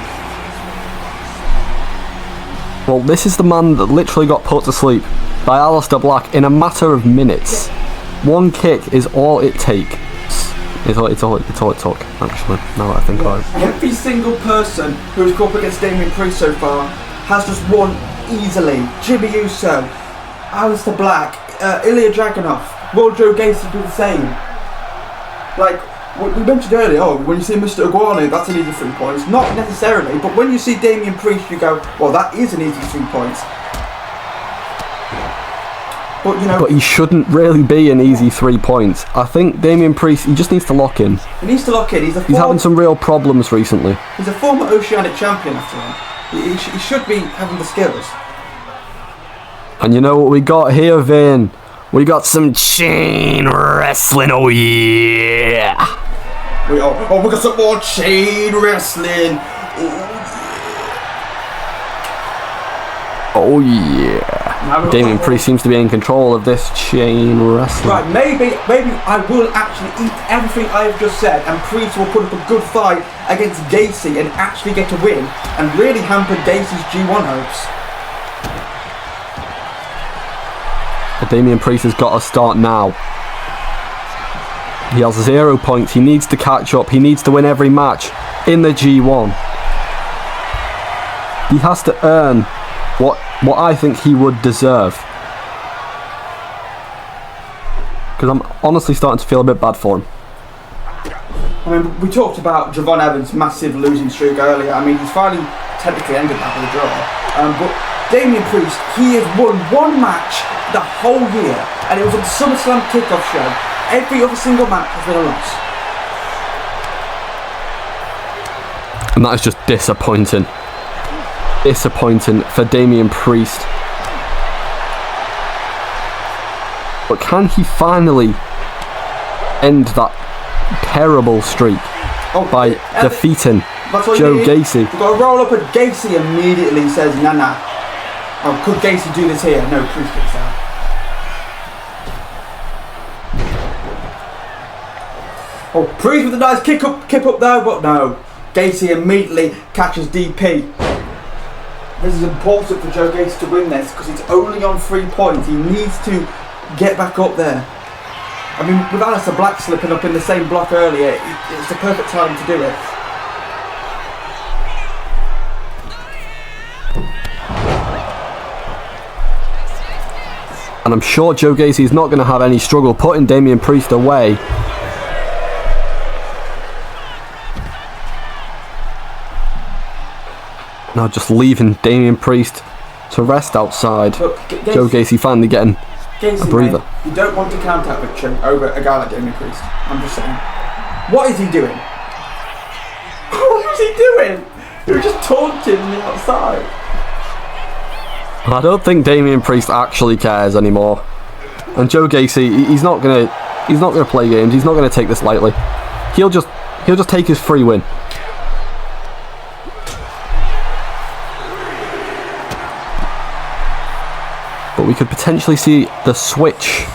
Well, this is the man that literally got put to sleep by Aleister Black in a matter of minutes. One kick is all it takes. It's all it took, actually, now that I think about it. Every single person who's gone up against Damian Priest so far has just won easily. Jimmy Uso, Aleister Black, Ilya Dragunov, will Joe Gacy do the same? Like, we mentioned earlier, when you see Mr. Iguana, that's an easy 3 points. Not necessarily, but when you see Damian Priest, you go, well, that is an easy 3 points. But, you know, but he shouldn't really be an easy 3 points. I think Damian Priest, he just needs to lock in. He needs to lock in. He's having some real problems recently. He's a former Oceanic champion after all. He should be having the skills. And you know what we got here, Vin? We got some chain wrestling, oh yeah! We got some more chain wrestling. Oh yeah. Damian Priest seems to be in control of this chain wrestling. Right, maybe I will actually eat everything I have just said, and Priest will put up a good fight against Gacy and actually get a win and really hamper Gacy's G1 hopes. But Damian Priest has got to start now. He has 0 points. He needs to catch up. He needs to win every match in the G1. He has to earn what I think he would deserve. Because I'm honestly starting to feel a bit bad for him. I mean, we talked about Javon Evans' massive losing streak earlier. I mean, he's finally technically ended that with a draw. But Damian Priest, he has won one match the whole year, and it was at the SummerSlam kickoff show. Every other single match has been a loss. And that is just disappointing. Disappointing for Damian Priest. But can he finally end that terrible streak by defeating Joe Gacy? We've got to roll up at Gacy immediately, says nah. Oh, could Gacy do this here? No, Priest gets out. Oh, Priest with a nice kick up there, but no. Gacy immediately catches DP. This is important for Joe Gacy to win this because he's only on 3 points. He needs to get back up there. I mean, with Aleister Black slipping up in the same block earlier, it's the perfect time to do it. And I'm sure Joe Gacy is not going to have any struggle putting Damian Priest away. Now just leaving Damian Priest to rest outside. Look, Joe Gacy finally getting a breather. Mate, you don't want to count out victory over a guy like Damian Priest. I'm just saying. What is he doing? What is he doing? He was just taunting on the outside. I don't think Damian Priest actually cares anymore. And Joe Gacy, he's not gonna play games. He's not gonna take this lightly. He'll just take his free win. But we could potentially see the switch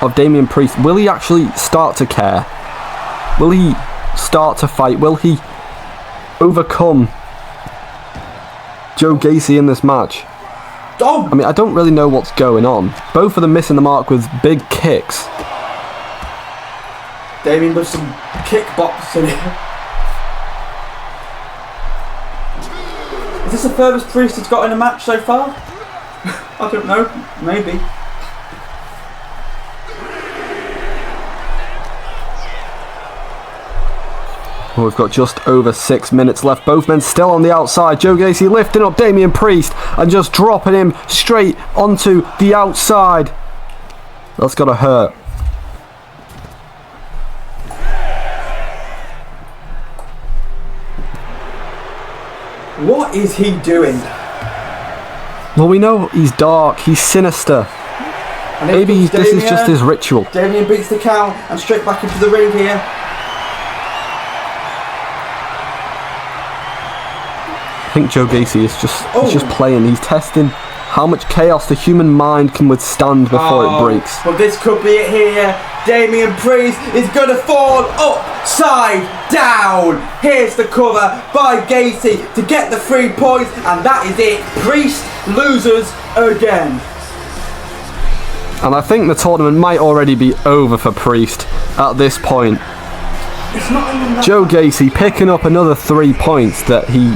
of Damian Priest. Will he actually start to care? Will he start to fight? Will he overcome Joe Gacy in this match? Oh. I mean, I don't really know what's going on. Both of them missing the mark with big kicks. Damian with some kickboxing. Is this the furthest Priest has got in a match so far? I don't know, maybe. Well, we've got just over 6 minutes left. Both men still on the outside. Joe Gacy lifting up Damian Priest and just dropping him straight onto the outside. That's gotta hurt. What is he doing? Well, we know he's dark, he's sinister. Maybe this is just his ritual. Damian beats the count and straight back into the ring here. I think Joe Gacy is just playing. He's testing how much chaos the human mind can withstand before it breaks. But this could be it here. Damian Priest is going to fall upside down. Here's the cover by Gacy to get the 3 points, and that is it. Priest loses again. And I think the tournament might already be over for Priest at this point. It's not even that Joe Gacy picking up another 3 points that he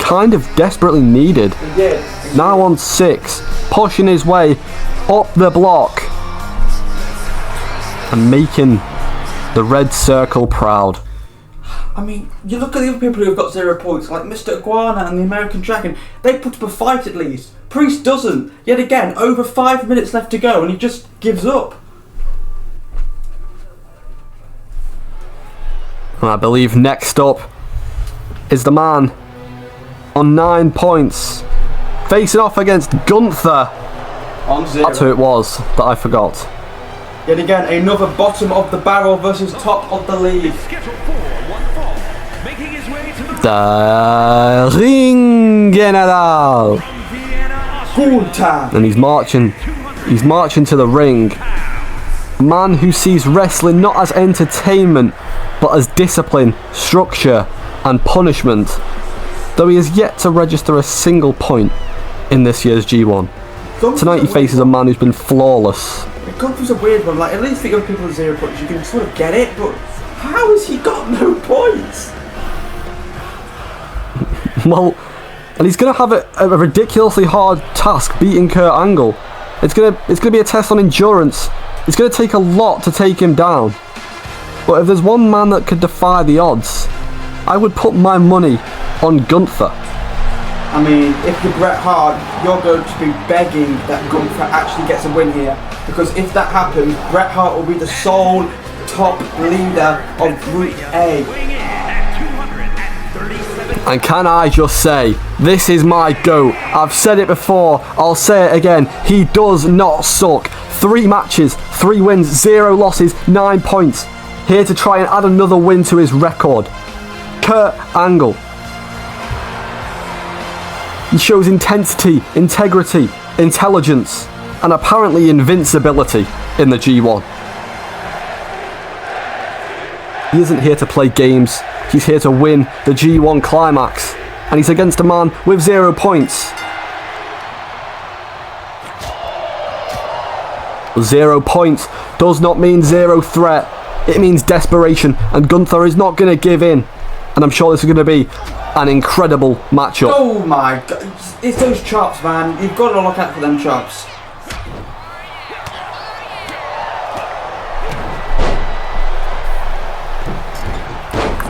kind of desperately needed. He did. Now on 6, pushing his way up the block and making the red circle proud. I mean, you look at the other people who have got 0 points, like Mr. Iguana and the American Dragon. They put up a fight at least. Priest doesn't. Yet again, over 5 minutes left to go, and he just gives up. And I believe next up is the man on 9 points, facing off against Gunther. On 0. That's who it was that I forgot. Yet again, another bottom of the barrel versus top of the league. The Ring General. Gunther. And he's marching to the ring. A man who sees wrestling not as entertainment, but as discipline, structure, and punishment. Though he has yet to register a single point in this year's G1. Tonight he faces a man who's been flawless. Gunther's a weird one. Like, at least the other people with 0 points, you can sort of get it, but how has he got no points? Well, and he's going to have a ridiculously hard task beating Kurt Angle. It's going to be a test on endurance. It's going to take a lot to take him down. But if there's one man that could defy the odds, I would put my money on Gunther. I mean, if you're Bret Hart, you're going to be begging that Gunther actually gets a win here. Because if that happens, Bret Hart will be the sole top leader of Group A. And can I just say, this is my GOAT. I've said it before, I'll say it again. He does not suck. 3 matches, 3 wins, 0 losses, 9 points. Here to try and add another win to his record. Kurt Angle. He shows intensity, integrity, intelligence, and apparently invincibility in the G1. He isn't here to play games. He's here to win the G1 Climax. And he's against a man with 0 points. 0 points does not mean 0 threat. It means desperation. And Gunther is not going to give in. And I'm sure this is going to be an incredible matchup. Oh my god. It's those chops, man. You've got to look out for them chops.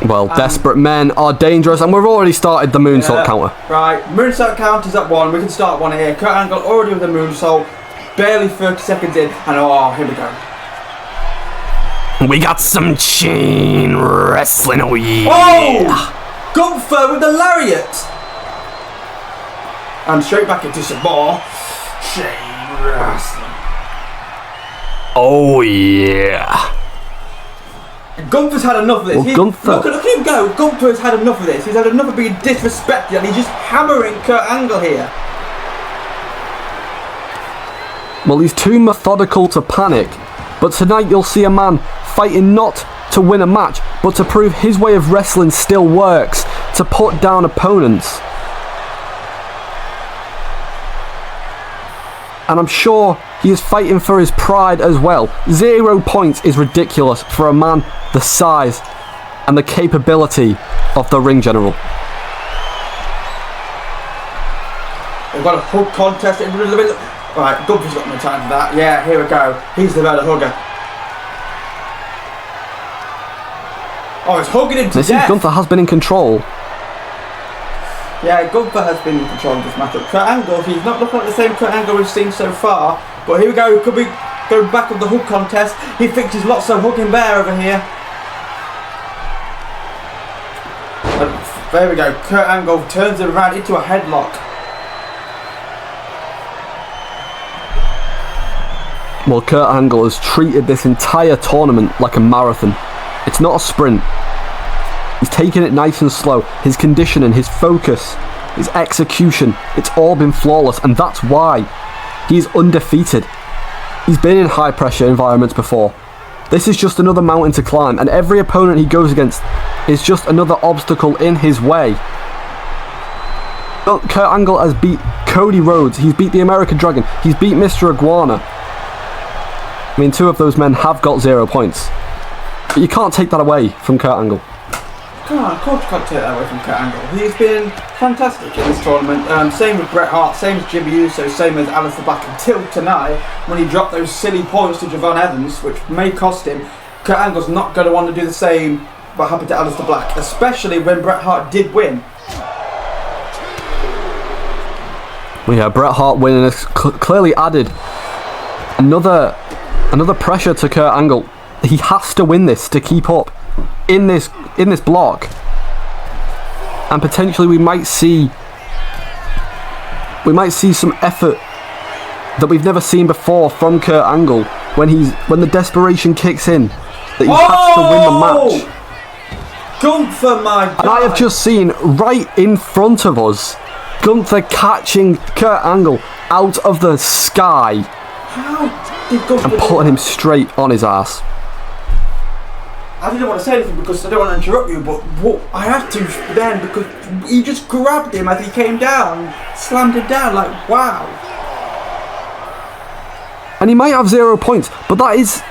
Well, desperate men are dangerous, and we've already started the moonsault counter. Right, moonsault counter's at 1. We can start one here. Kurt Angle already with the moonsault. Barely 30 seconds in, and oh, here we go. We got some chain wrestling, oh yeah. Oh! Gunther with the lariat! And straight back into some more chain wrestling. Oh yeah. Gunther's had enough of this. Well, Gunther... Look at him go. Gunther's had enough of this. He's had enough of being disrespected, and he's just hammering Kurt Angle here. Well, he's too methodical to panic. But tonight you'll see a man fighting not to win a match, but to prove his way of wrestling still works, to put down opponents. And I'm sure he is fighting for his pride as well. 0 points is ridiculous for a man the size and the capability of the Ring General. They've got a hug contest in the middle of it. Right, Gunther's got no time for that. Yeah, here we go. He's the better hugger. Oh, he's hugging him to death. Gunther has been in control. Yeah, Gunther has been in control of this matchup. Kurt Angle, he's not looking like the same Kurt Angle we've seen so far. But here we go, could be going back of the hug contest. He thinks he's lots of hugging bear over here. And there we go, Kurt Angle turns it around into a headlock. Well, Kurt Angle has treated this entire tournament like a marathon. It's not a sprint. He's taking it nice and slow. His conditioning, his focus his execution, it's all been flawless, and that's why he's undefeated. He's been in high pressure environments before. This is just another mountain to climb, and every opponent he goes against is just another obstacle in his way. Kurt Angle has beat Cody Rhodes, he's beat the American Dragon, he's beat Mr. Iguana. I mean, 2 of those men have got 0 points. But you can't take that away from Kurt Angle. Of course you can't take that away from Kurt Angle. He's been fantastic in this tournament. Same with Bret Hart, same as Jimmy Uso, same as Aleister Black until tonight when he dropped those silly points to Javon Evans, which may cost him. Kurt Angle's not going to want to do the same what happened to Aleister Black, especially when Bret Hart did win. Well, yeah, Bret Hart winning has clearly added another pressure to Kurt Angle. He has to win this to keep up in this block, and potentially we might see some effort that we've never seen before from Kurt Angle when the desperation kicks in, that he has to win the match. Gunther, my God. And I have just seen right in front of us Gunther catching Kurt Angle out of the sky How did Gunther and putting him straight on his ass. I didn't want to say anything because I don't want to interrupt you, but I had to then because he just grabbed him as he came down, slammed him down, like, wow. And he might have 0 points, but that is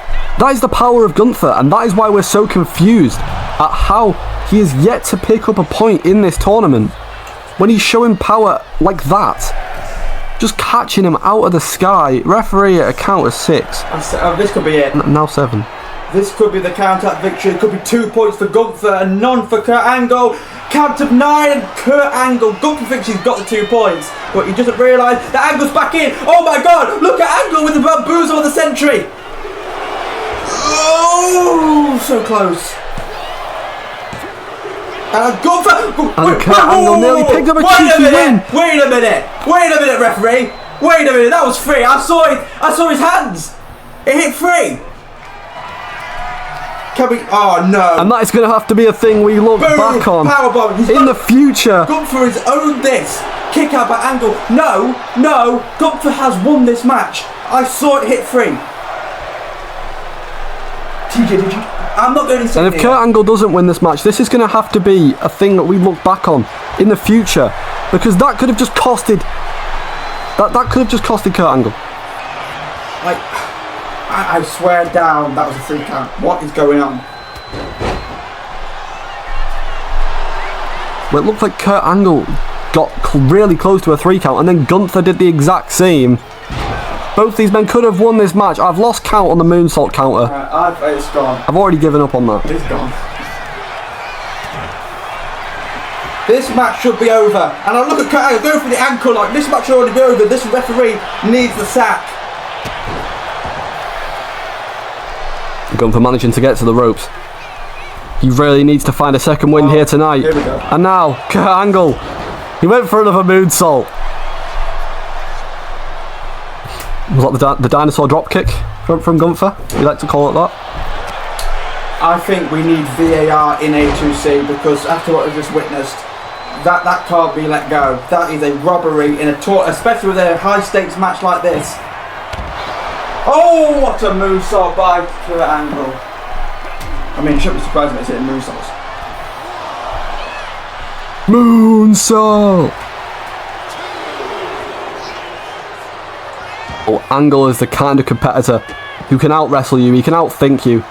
the power of Gunther, and that is why we're so confused at how he is yet to pick up a point in this tournament when he's showing power like that. Just catching him out of the sky. Referee at a count of 6. This could be it. Now 7. This could be the count-out victory. It could be 2 points for Gunther and none for Kurt Angle. Count of 9 and Kurt Angle. Gunther thinks he's got the 2 points, but he doesn't realise that Angle's back in. Oh my God! Look at Angle with the bamboozle of the century. Oh, so close. Gunther. And Kurt Angle nearly picked up a cheeky win. Wait a minute, referee. Wait a minute. That was free. I saw his hands. It hit free. Oh no. And that is going to have to be a thing we look back on in the future. Gunther has owned this. Kick out by Angle. No. Gunther has won this match. I saw it hit free. TJ, did you? I'm not going to say. And if Kurt Angle doesn't win this match, this is going to have to be a thing that we look back on in the future, because that could have just costed. That could have just costed Kurt Angle. I swear down that was a 3 count. What is going on? Well, it looked like Kurt Angle got really close to a 3 count, and then Gunther did the exact same. Both these men could have won this match. I've lost count on the moonsault counter. It's gone. I've already given up on that. It's gone. This match should be over. And I look at Kurt Angle going for the ankle like this match should already be over. This referee needs the sack. Gunther managing to get to the ropes. He really needs to find a second win here tonight. Here we go. And now, Kurt Angle. He went for another moonsault. Was that the dinosaur dropkick from Gunther? You like to call it that? I think we need VAR in A2C because after what we've just witnessed, that can't be let go. That is a robbery in a tour, especially with a high stakes match like this. Oh, what a moonsault by Kurt Angle. I mean, you shouldn't be surprised if it's hitting moonsaults. Moonsault! Oh, Angle is the kind of competitor who can out-wrestle you, he can out-think you,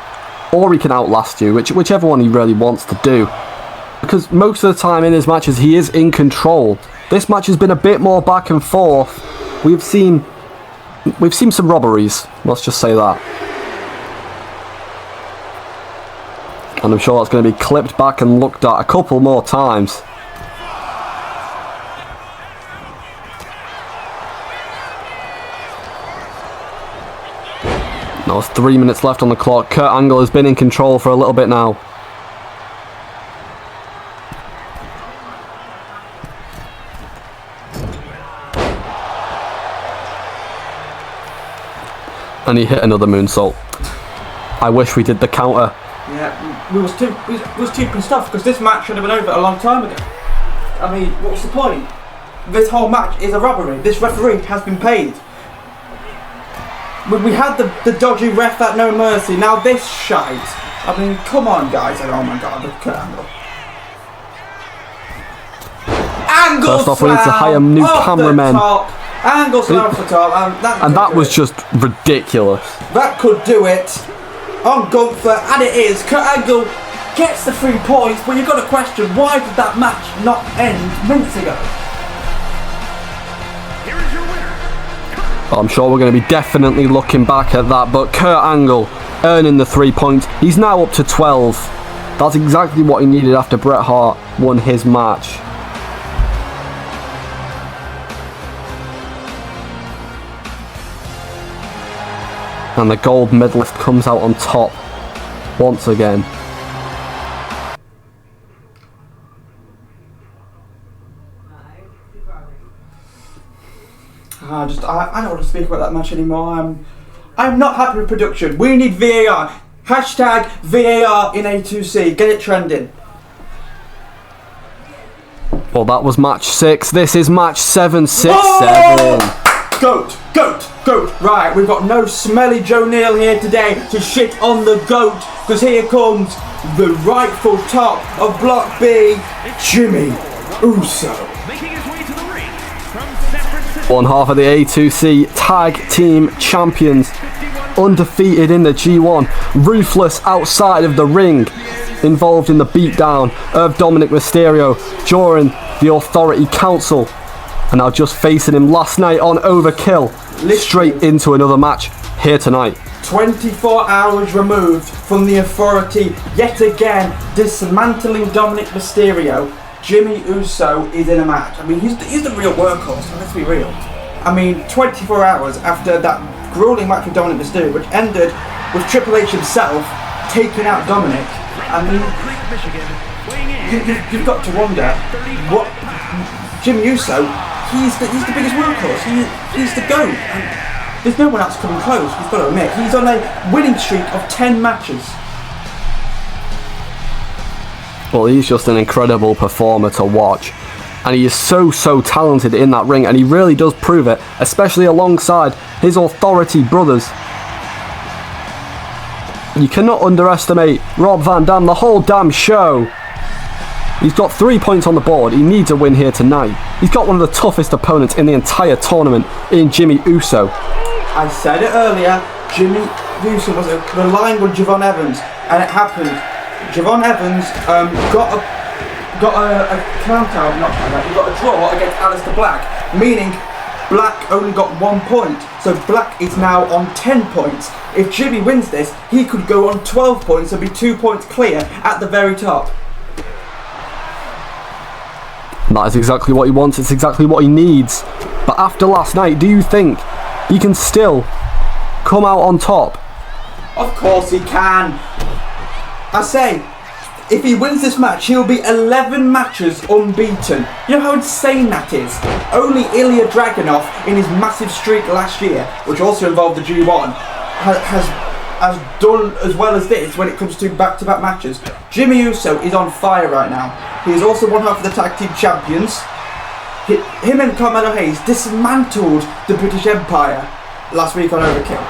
or he can outlast you, whichever one he really wants to do. Because most of the time in his matches, he is in control. This match has been a bit more back and forth. We've seen some robberies, let's just say that. And I'm sure that's going to be clipped back and looked at a couple more times. Now there's 3 minutes left on the clock. Kurt Angle has been in control for a little bit now. And he hit another moonsault. I wish we did the counter. Yeah, we was too pissed off because this match should have been over a long time ago. I mean, what's the point? this whole match is a robbery. This referee has been paid. We had the dodgy ref at No Mercy. Now this shite. I mean, come on, guys. Oh my God, look at Angle. Angle First off, we need to hire new cameramen. Angle slam off the top. And that was just ridiculous. That could do it on Gunther, and it is. Kurt Angle gets the 3 points, but you've got to question, why did that match not end minutes ago? Here is your winner. I'm sure we're going to be definitely looking back at that, but Kurt Angle earning the 3 points. He's now up to 12. That's exactly what he needed after Bret Hart won his match. And the gold medalist comes out on top once again. I don't want to speak about that match anymore. I'm not happy with production. We need VAR. Hashtag VAR in A2C. Get it trending. Well, that was match 6. This is match 7, 6, Oh! 7. Goat, goat, goat. Right, we've got no smelly Joe Neal here today to shit on the goat, because here comes the rightful top of Block B, Jimmy Uso. Making his way to the ring from San Francisco. One half of the A2C Tag Team Champions. Undefeated in the G1. Ruthless outside of the ring. Involved in the beatdown of Dominic Mysterio during the Authority Council. And now just facing him last night on Overkill. Straight into another match here tonight. 24 hours removed from the Authority, yet again dismantling Dominic Mysterio. Jimmy Uso is in a match. I mean, he's the real workhorse, let's be real. I mean, 24 hours after that grueling match with Dominic Mysterio, which ended with Triple H himself taking out Dominic. I mean, you've got to wonder what Jimmy Uso. He's the biggest workhorse. He's the GOAT. And there's no one else coming close. We've got to admit, he's on a winning streak of 10 matches. Well, he's just an incredible performer to watch. And he is so talented in that ring, and he really does prove it, especially alongside his Authority brothers. You cannot underestimate Rob Van Dam the whole damn show. He's got 3 points on the board. He needs a win here tonight. He's got one of the toughest opponents in the entire tournament in Jimmy Uso. I said it earlier, Jimmy Uso was relying on Javon Evans, and it happened. Javon Evans got a count out, not count out, he got a draw against Aleister Black, meaning Black only got 1 point, so Black is now on 10 points. If Jimmy wins this, he could go on 12 points and be 2 points clear at the very top. And that is exactly what he wants, it's exactly what he needs. But after last night, do you think he can still come out on top? Of course he can. I say, if he wins this match, he'll be 11 matches unbeaten. You know how insane that is? Only Ilya Dragunov, in his massive streak last year, which also involved the G1, has done as well as this when it comes to back-to-back matches. Jimmy Uso is on fire right now. He is also one half of the Tag Team Champions. Him and Carmelo Hayes dismantled the British Empire last week on Overkill.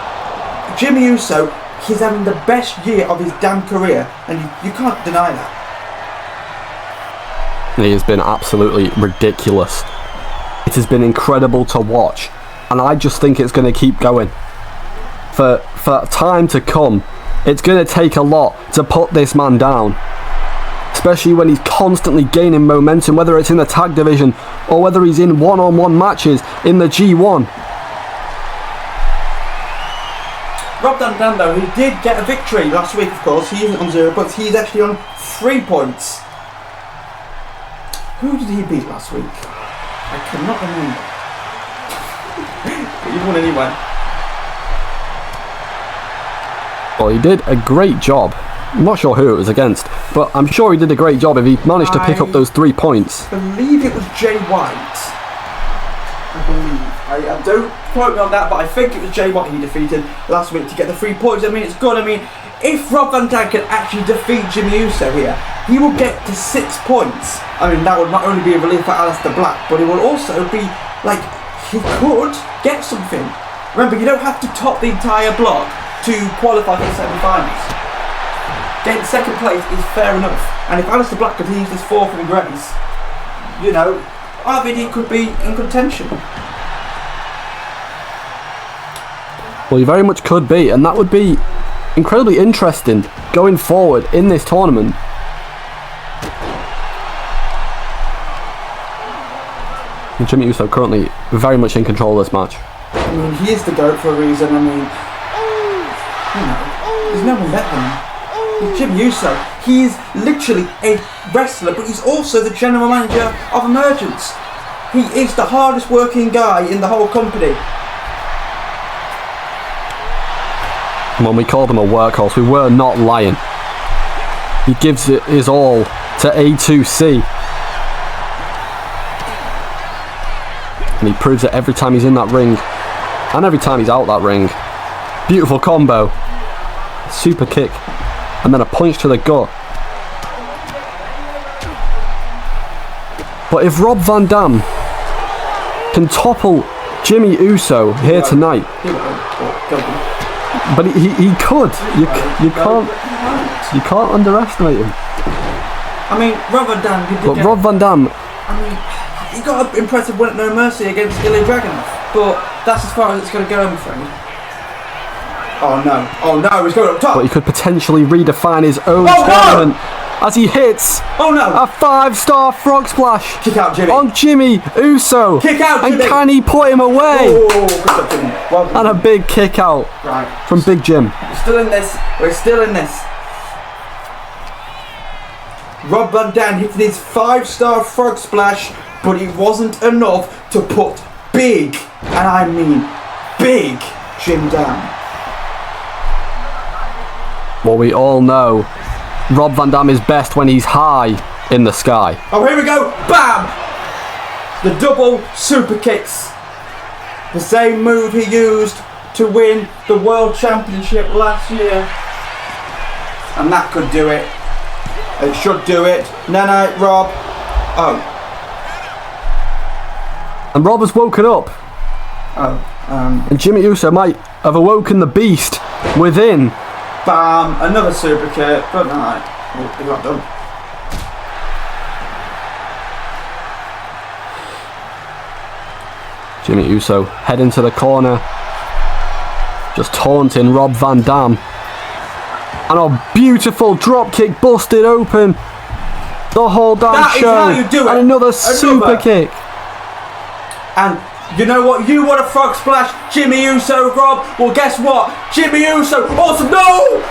Jimmy Uso, he's having the best year of his damn career, and you can't deny that. He has been absolutely ridiculous. It has been incredible to watch, and I just think it's going to keep going. For time to come, it's going to take a lot to put this man down. Especially when he's constantly gaining momentum, whether it's in the tag division or whether he's in one-on-one matches in the G1. Rob Van Dam, though, he did get a victory last week, of course. He isn't on 0 points, he's actually on 3 points. Who did he beat last week? I cannot remember. But he won anyway. Well, he did a great job. I'm not sure who it was against, but I'm sure he did a great job if he managed to pick up those 3 points. I believe it was Jay White. I believe. I don't quote me on that, but I think it was Jay White he defeated last week to get the 3 points. I mean, it's good. I mean, if Rob Van Dam can actually defeat Jimmy Uso here, he will get to 6 points. I mean, that would not only be a relief for Aleister Black, but it will also be, like, he could get something. Remember, you don't have to top the entire block to qualify for the semi-finals. Getting second place is fair enough. And if Aleister Black continues this fourth in grace, you know, RVD could be in contention. Well, he very much could be, and that would be incredibly interesting going forward in this tournament. And Jimmy Uso currently very much in control of this match. I mean, he is the GOAT for a reason. I mean, you know, there's no one better than him. He's Jimmy Uso. He's literally a wrestler, but he's also the general manager of Emergence. He is the hardest working guy in the whole company. When we called him a workhorse, we were not lying. He gives it his all to A2C. And he proves it every time he's in that ring. And every time he's out that ring. Beautiful combo. Super kick. And then a punch to the gut. But if Rob Van Dam can topple Jimmy Uso here tonight, but he could. You can't underestimate him. I mean, Rob Van Dam. But Rob Van Dam. I mean, he got an impressive win at No Mercy against Ilya Dragunov, but that's as far as it's going to go, I'm afraid. Oh no, he's going up top. But he could potentially redefine his own tournament as he hits a 5-star frog splash. Kick out Jimmy. On Jimmy Uso. Kick out Jimmy. And can he put him away? Oh, good job, Jimmy. Well done. And a big kick out from Big Jim. We're still in this. Rob Van Dam hitting his 5-star frog splash, but it wasn't enough to put big, and I mean big, Jim down. Well, we all know Rob Van Dam is best when he's high in the sky. Oh, here we go. Bam! The double super kicks. The same move he used to win the World Championship last year. And that could do it. It should do it. No, Rob. Oh. And Rob has woken up. And Jimmy Uso might have awoken the beast within. Bam! Another super kick. Good night. Oh, he got done. Jimmy Uso heading to the corner. Just taunting Rob Van Dam. And a beautiful drop kick busted open. The whole damn show. That is how you do it. And another super kick. And you know what? You want a frog splash, Jimmy Uso, Rob? Well, guess what? Jimmy Uso also no.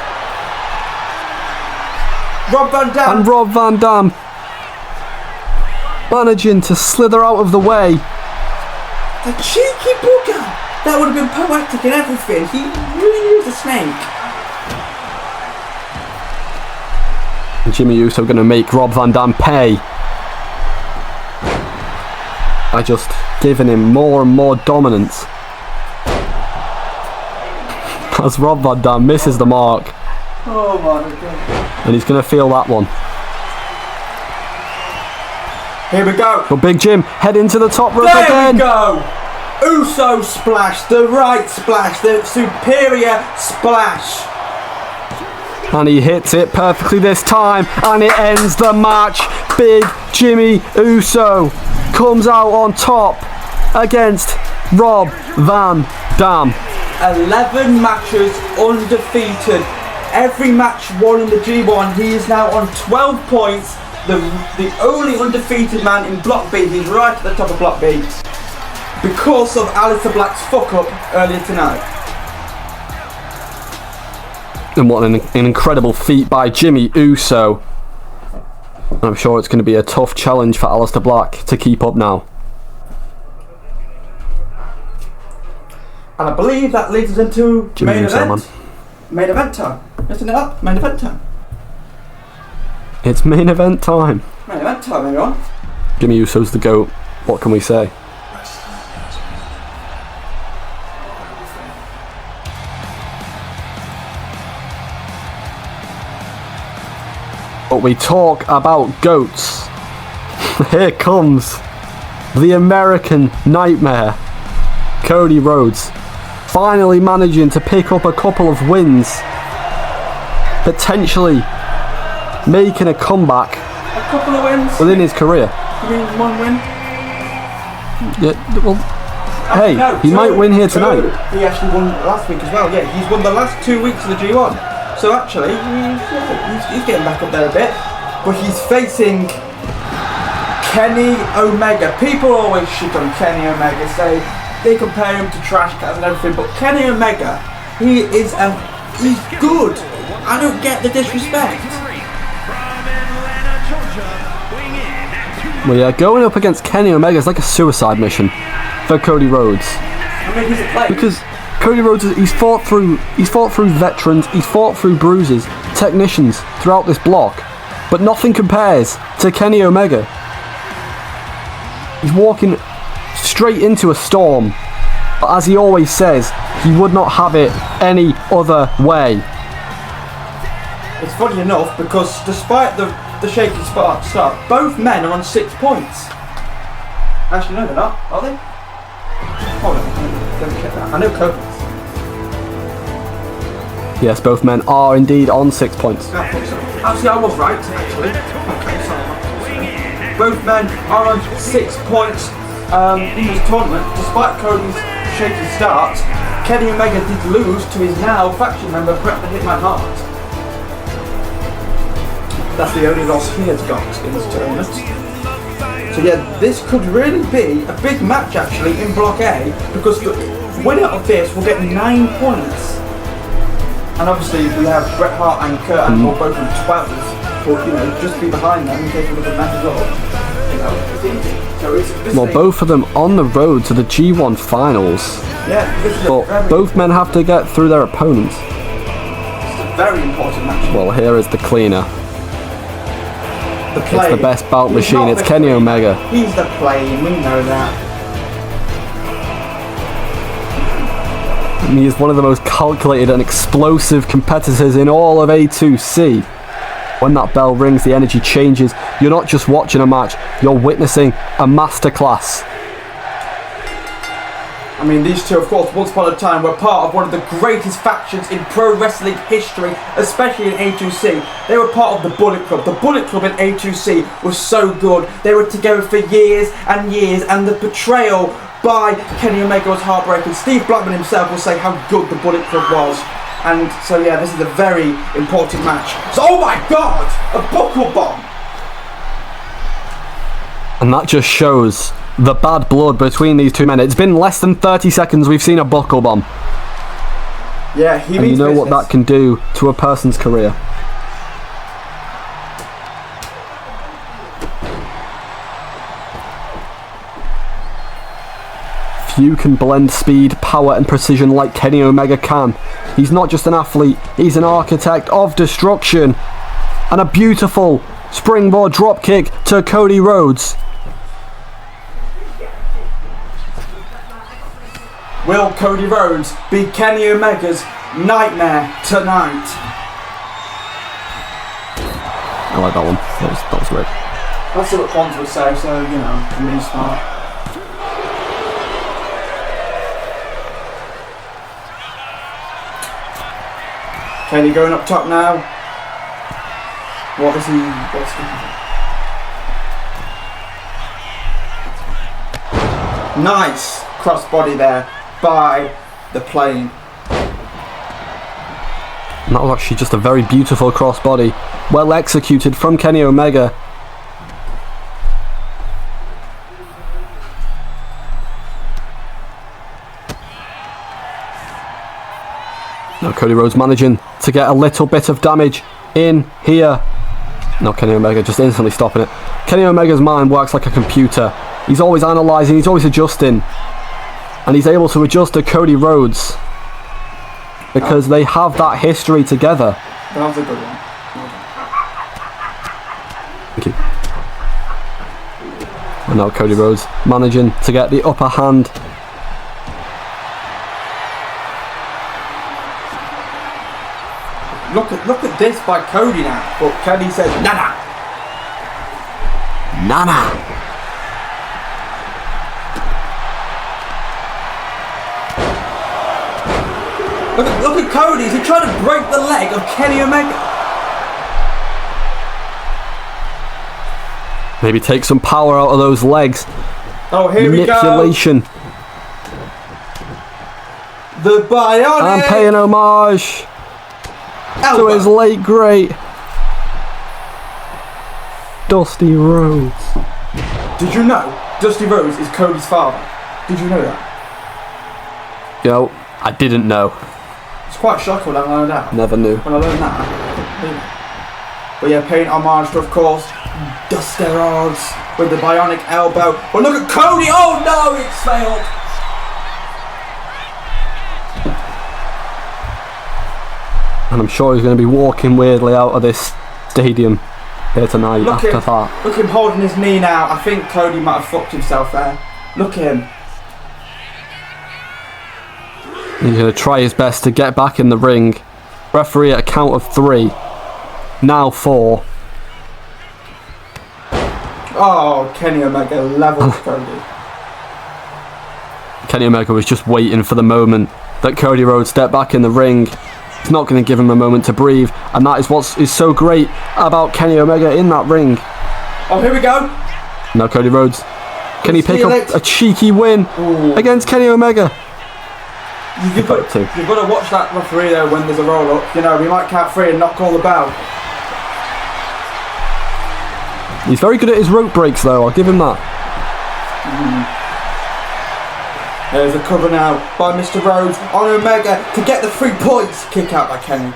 Rob Van Dam. And Rob Van Dam managing to slither out of the way. The cheeky booger. That would have been poetic and everything. He really was a snake. And Jimmy Uso going to make Rob Van Dam pay by just giving him more and more dominance. As Rob Van Dam misses the mark. Oh my God. And he's going to feel that one. Here we go. But Big Jim heading to the top rope there again. There we go. Uso splash, the right splash, the superior splash. And he hits it perfectly this time. And it ends the match. Big Jimmy Uso comes out on top against Rob Van Dam. 11 matches undefeated. Every match won in the G1. He is now on 12 points. The only undefeated man in Block B. He's right at the top of Block B. Because of Aleister Black's fuck up earlier tonight. And what an incredible feat by Jimmy Uso. I'm sure it's going to be a tough challenge for Aleister Black to keep up now. And I believe that leads us into Jimmy main Uso, event. man. Main event time. Isn't it up? Main event time. It's main event time. Main event time, everyone. Jimmy Uso's the GOAT. What can we say? But we talk about GOATs. Here comes the American Nightmare, Cody Rhodes, finally managing to pick up a couple of wins, potentially making a comeback A couple of wins. within his career. You mean one win? Yeah, well, hey, No, he two. might win here Two. tonight. He actually won last week as well. Yeah, he's won the last 2 weeks of the G1. So actually, he's getting back up there a bit. But he's facing Kenny Omega. People always shit on Kenny Omega, say they compare him to Trash Cats and everything. But Kenny Omega, he's good. I don't get the disrespect. Well, yeah, going up against Kenny Omega is like a suicide mission for Cody Rhodes. I mean, he's a player. Because Cody Rhodes, he's fought through veterans, he's fought through bruisers, technicians throughout this block, but nothing compares to Kenny Omega. He's walking straight into a storm, but as he always says, he would not have it any other way. It's funny enough because despite the shaky start, both men are on 6 points. Actually, no, they're not, are they? Hold on, let me check that. I know Kobe's. Yes, both men are indeed on 6 points. Actually, I was right, actually. Okay, sorry. Both men are on 6 points in this tournament. Despite Cody's shaky start, Kenny Omega did lose to his now faction member, Bret the Hitman Hart. That's the only loss he has got in this tournament. So yeah, this could really be a big match actually in Block A, because the winner of this will get 9 points. And obviously we have Bret Hart and Kurt Angle both on 12, but you know, just be behind them and take a look at matches up. You know, it's easy. So it's Well, both of them on the road to the G1 finals, yeah, this is but both men have to get through their opponents. a very important match. Well, here is the cleaner. The It's the best bout He's machine. not It's the Kenny plane. Omega. He's the plane, we know that. And he is one of the most calculated and explosive competitors in all of A2C. When that bell rings, the energy changes. You're not just watching a match, you're witnessing a masterclass. I mean, these two, of course, once upon a time were part of one of the greatest factions in pro wrestling history, especially in A2C. They were part of the Bullet Club. The Bullet Club in A2C was so good. They were together for years and years, and the betrayal by Kenny Omega was heartbreaking. Steve Blackman himself will say how good the Bullet Club was. And so, yeah, this is a very important match. So, oh my God! A buckle bomb! And that just shows the bad blood between these two men. It's been less than 30 seconds we've seen a buckle bomb. Yeah, he And means you know business. what that can do to a person's career. Few can blend speed, power and precision like Kenny Omega can. He's not just an athlete, he's an architect of destruction. And a beautiful springboard dropkick to Cody Rhodes. Will Cody Rhodes be Kenny Omega's nightmare tonight? I like that one. That was great. That's what Quanta would say, so, you know, I'm really smart. Kenny going up top now. What's he? Nice crossbody there by the plane. And that was actually just a very beautiful crossbody. Well executed from Kenny Omega. Now Cody Rhodes managing to get a little bit of damage in here. No, Kenny Omega just instantly stopping it. Kenny Omega's mind works like a computer. He's always analysing, he's always adjusting. And he's able to adjust to Cody Rhodes. Because they have that history together. That was a good one. Thank you. And now Cody Rhodes managing to get the upper hand. Look at this by Cody now. But Kenny says, Nana. Nana. Look at Cody. Is he trying to break the leg of Kenny Omega? Maybe take some power out of those legs. Oh, here we go. Manipulation. The Bionic. I'm paying homage to his late great Dusty Rhodes. Did you know Dusty Rhodes is Cody's father? Did you know that? Yo, I didn't know. It's quite shocking when I learned that. Never knew. When I learned that, but yeah, paying homage to, of course, Dusty Rhodes with the Bionic elbow. But look at Cody! Oh no, it's failed! And I'm sure he's going to be walking weirdly out of this stadium here tonight after that. Look at him holding his knee now. I think Cody might have fucked himself there. Look at him. He's going to try his best to get back in the ring. Referee at a count of 3. Now 4. Oh, Kenny Omega levels Cody. Kenny Omega was just waiting for the moment that Cody Rhodes stepped back in the ring. It's not going to give him a moment to breathe, and that is what is so great about Kenny Omega in that ring. Oh, here we go. Now Cody Rhodes. Can he pick up a cheeky win against Kenny Omega? You've got to watch that referee though when there's a roll up. You know, we might count 3 and not call the bell. He's very good at his rope breaks though, I'll give him that. There's a cover now by Mr. Rhodes on Omega to get the 3 points. Kick out by Kenny.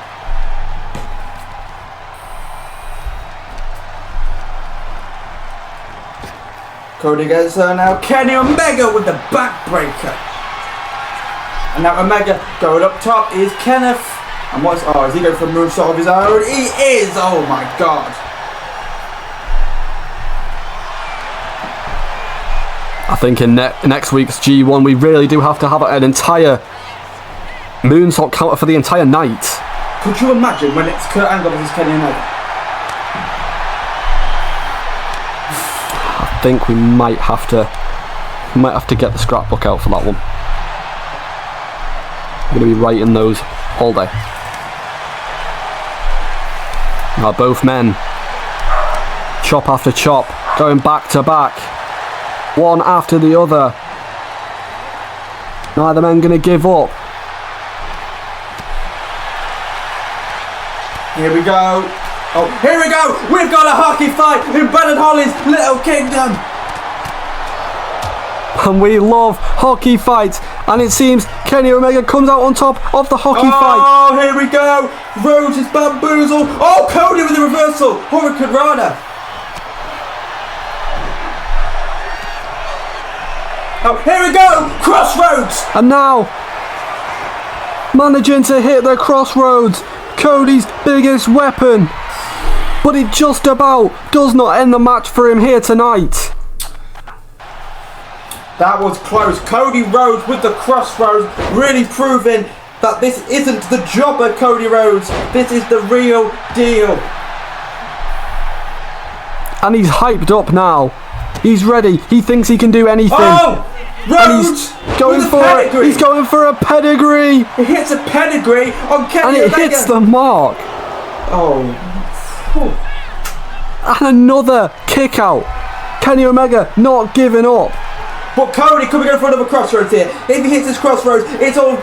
Cody gets there now. Kenny Omega with the backbreaker. And now Omega going up top is Kenneth. And what's is he going for a moonsault of his own? He is! Oh my god. I think in next week's G1 we really do have to have an entire moonsault counter for the entire night. Could you imagine when it's Kurt Angle versus Kenny Omega? I think we might have to get the scrapbook out for that one. I'm going to be writing those all day. Now both men, chop after chop, going back to back, one after the other. Neither men going to give up. Here we go. Oh, here we go. We've got a hockey fight in Brennan Holly's Little Kingdom. And we love hockey fights. And it seems Kenny Omega comes out on top of the hockey fight. Oh, here we go. Rhodes is bamboozled. Oh, Cody with the reversal. Hurricane Rana. Oh, here we go. Crossroads. And now, managing to hit the Crossroads, Cody's biggest weapon. But it just about does not end the match for him here tonight. That was close. Cody Rhodes with the Crossroads, really proving that this isn't the jobber Cody Rhodes. This is the real deal. And he's hyped up now. He's ready. He thinks he can do anything. Oh! Rhodes! And he's going for it. He's going for a pedigree. He hits a pedigree on Kenny And it Omega. hits the mark. Oh. And another kick out. Kenny Omega not giving up. But Cody could be going for another Crossroads here. If he hits his Crossroads, it's all...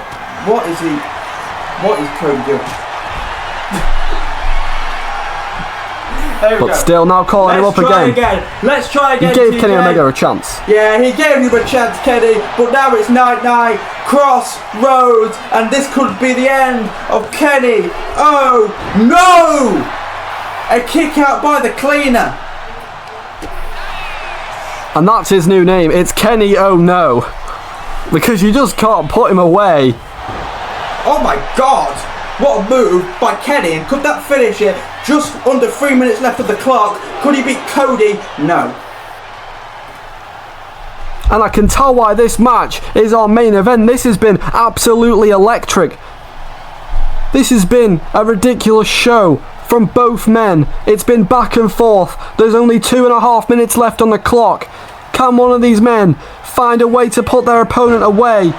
What is Cody doing? But still now calling him up again. Let's try again. He gave Kenny Omega a chance. Yeah, he gave him a chance, Kenny. But now it's night-night. Crossroads. And this could be the end of Kenny. Oh, no! A kick out by the cleaner. And that's his new name. It's Kenny Oh No. Because you just can't put him away. Oh my god. What a move by Kenny. And could that finish it? Just under 3 minutes left of the clock. Could he beat Cody? No. And I can tell why this match is our main event. This has been absolutely electric. This has been a ridiculous show from both men. It's been back and forth. There's only 2.5 minutes left on the clock. Can one of these men find a way to put their opponent away?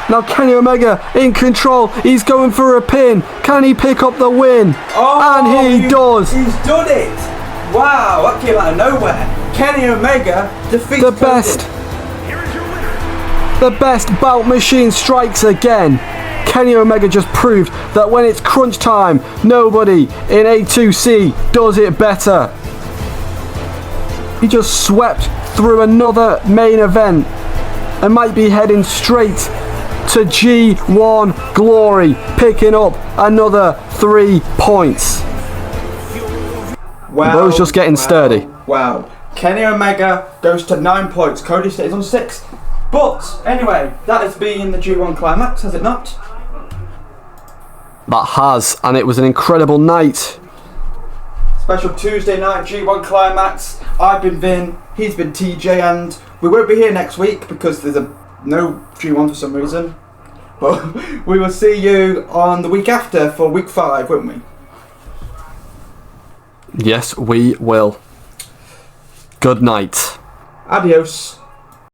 Now Kenny Omega in control. He's going for a pin. Can he pick up the win? And he does. He's done it. Wow, that came out of nowhere. Kenny Omega defeats The best. The best bout machine strikes again. Kenny Omega just proved that when it's crunch time, nobody in A2C does it better. He just swept through another main event and might be heading straight to G1 glory, picking up another 3 points. Wow. Bro's just getting sturdy. Wow. Kenny Omega goes to 9 points. Cody stays on 6. But anyway, that has been the G1 Climax, has it not? That has, and it was an incredible night. Special Tuesday night G1 Climax. I've been Vin, he's been TJ, and we won't be here next week because there's no G1 for some reason. But we will see you on the week after for week 5, won't we? Yes, we will. Good night. Adios.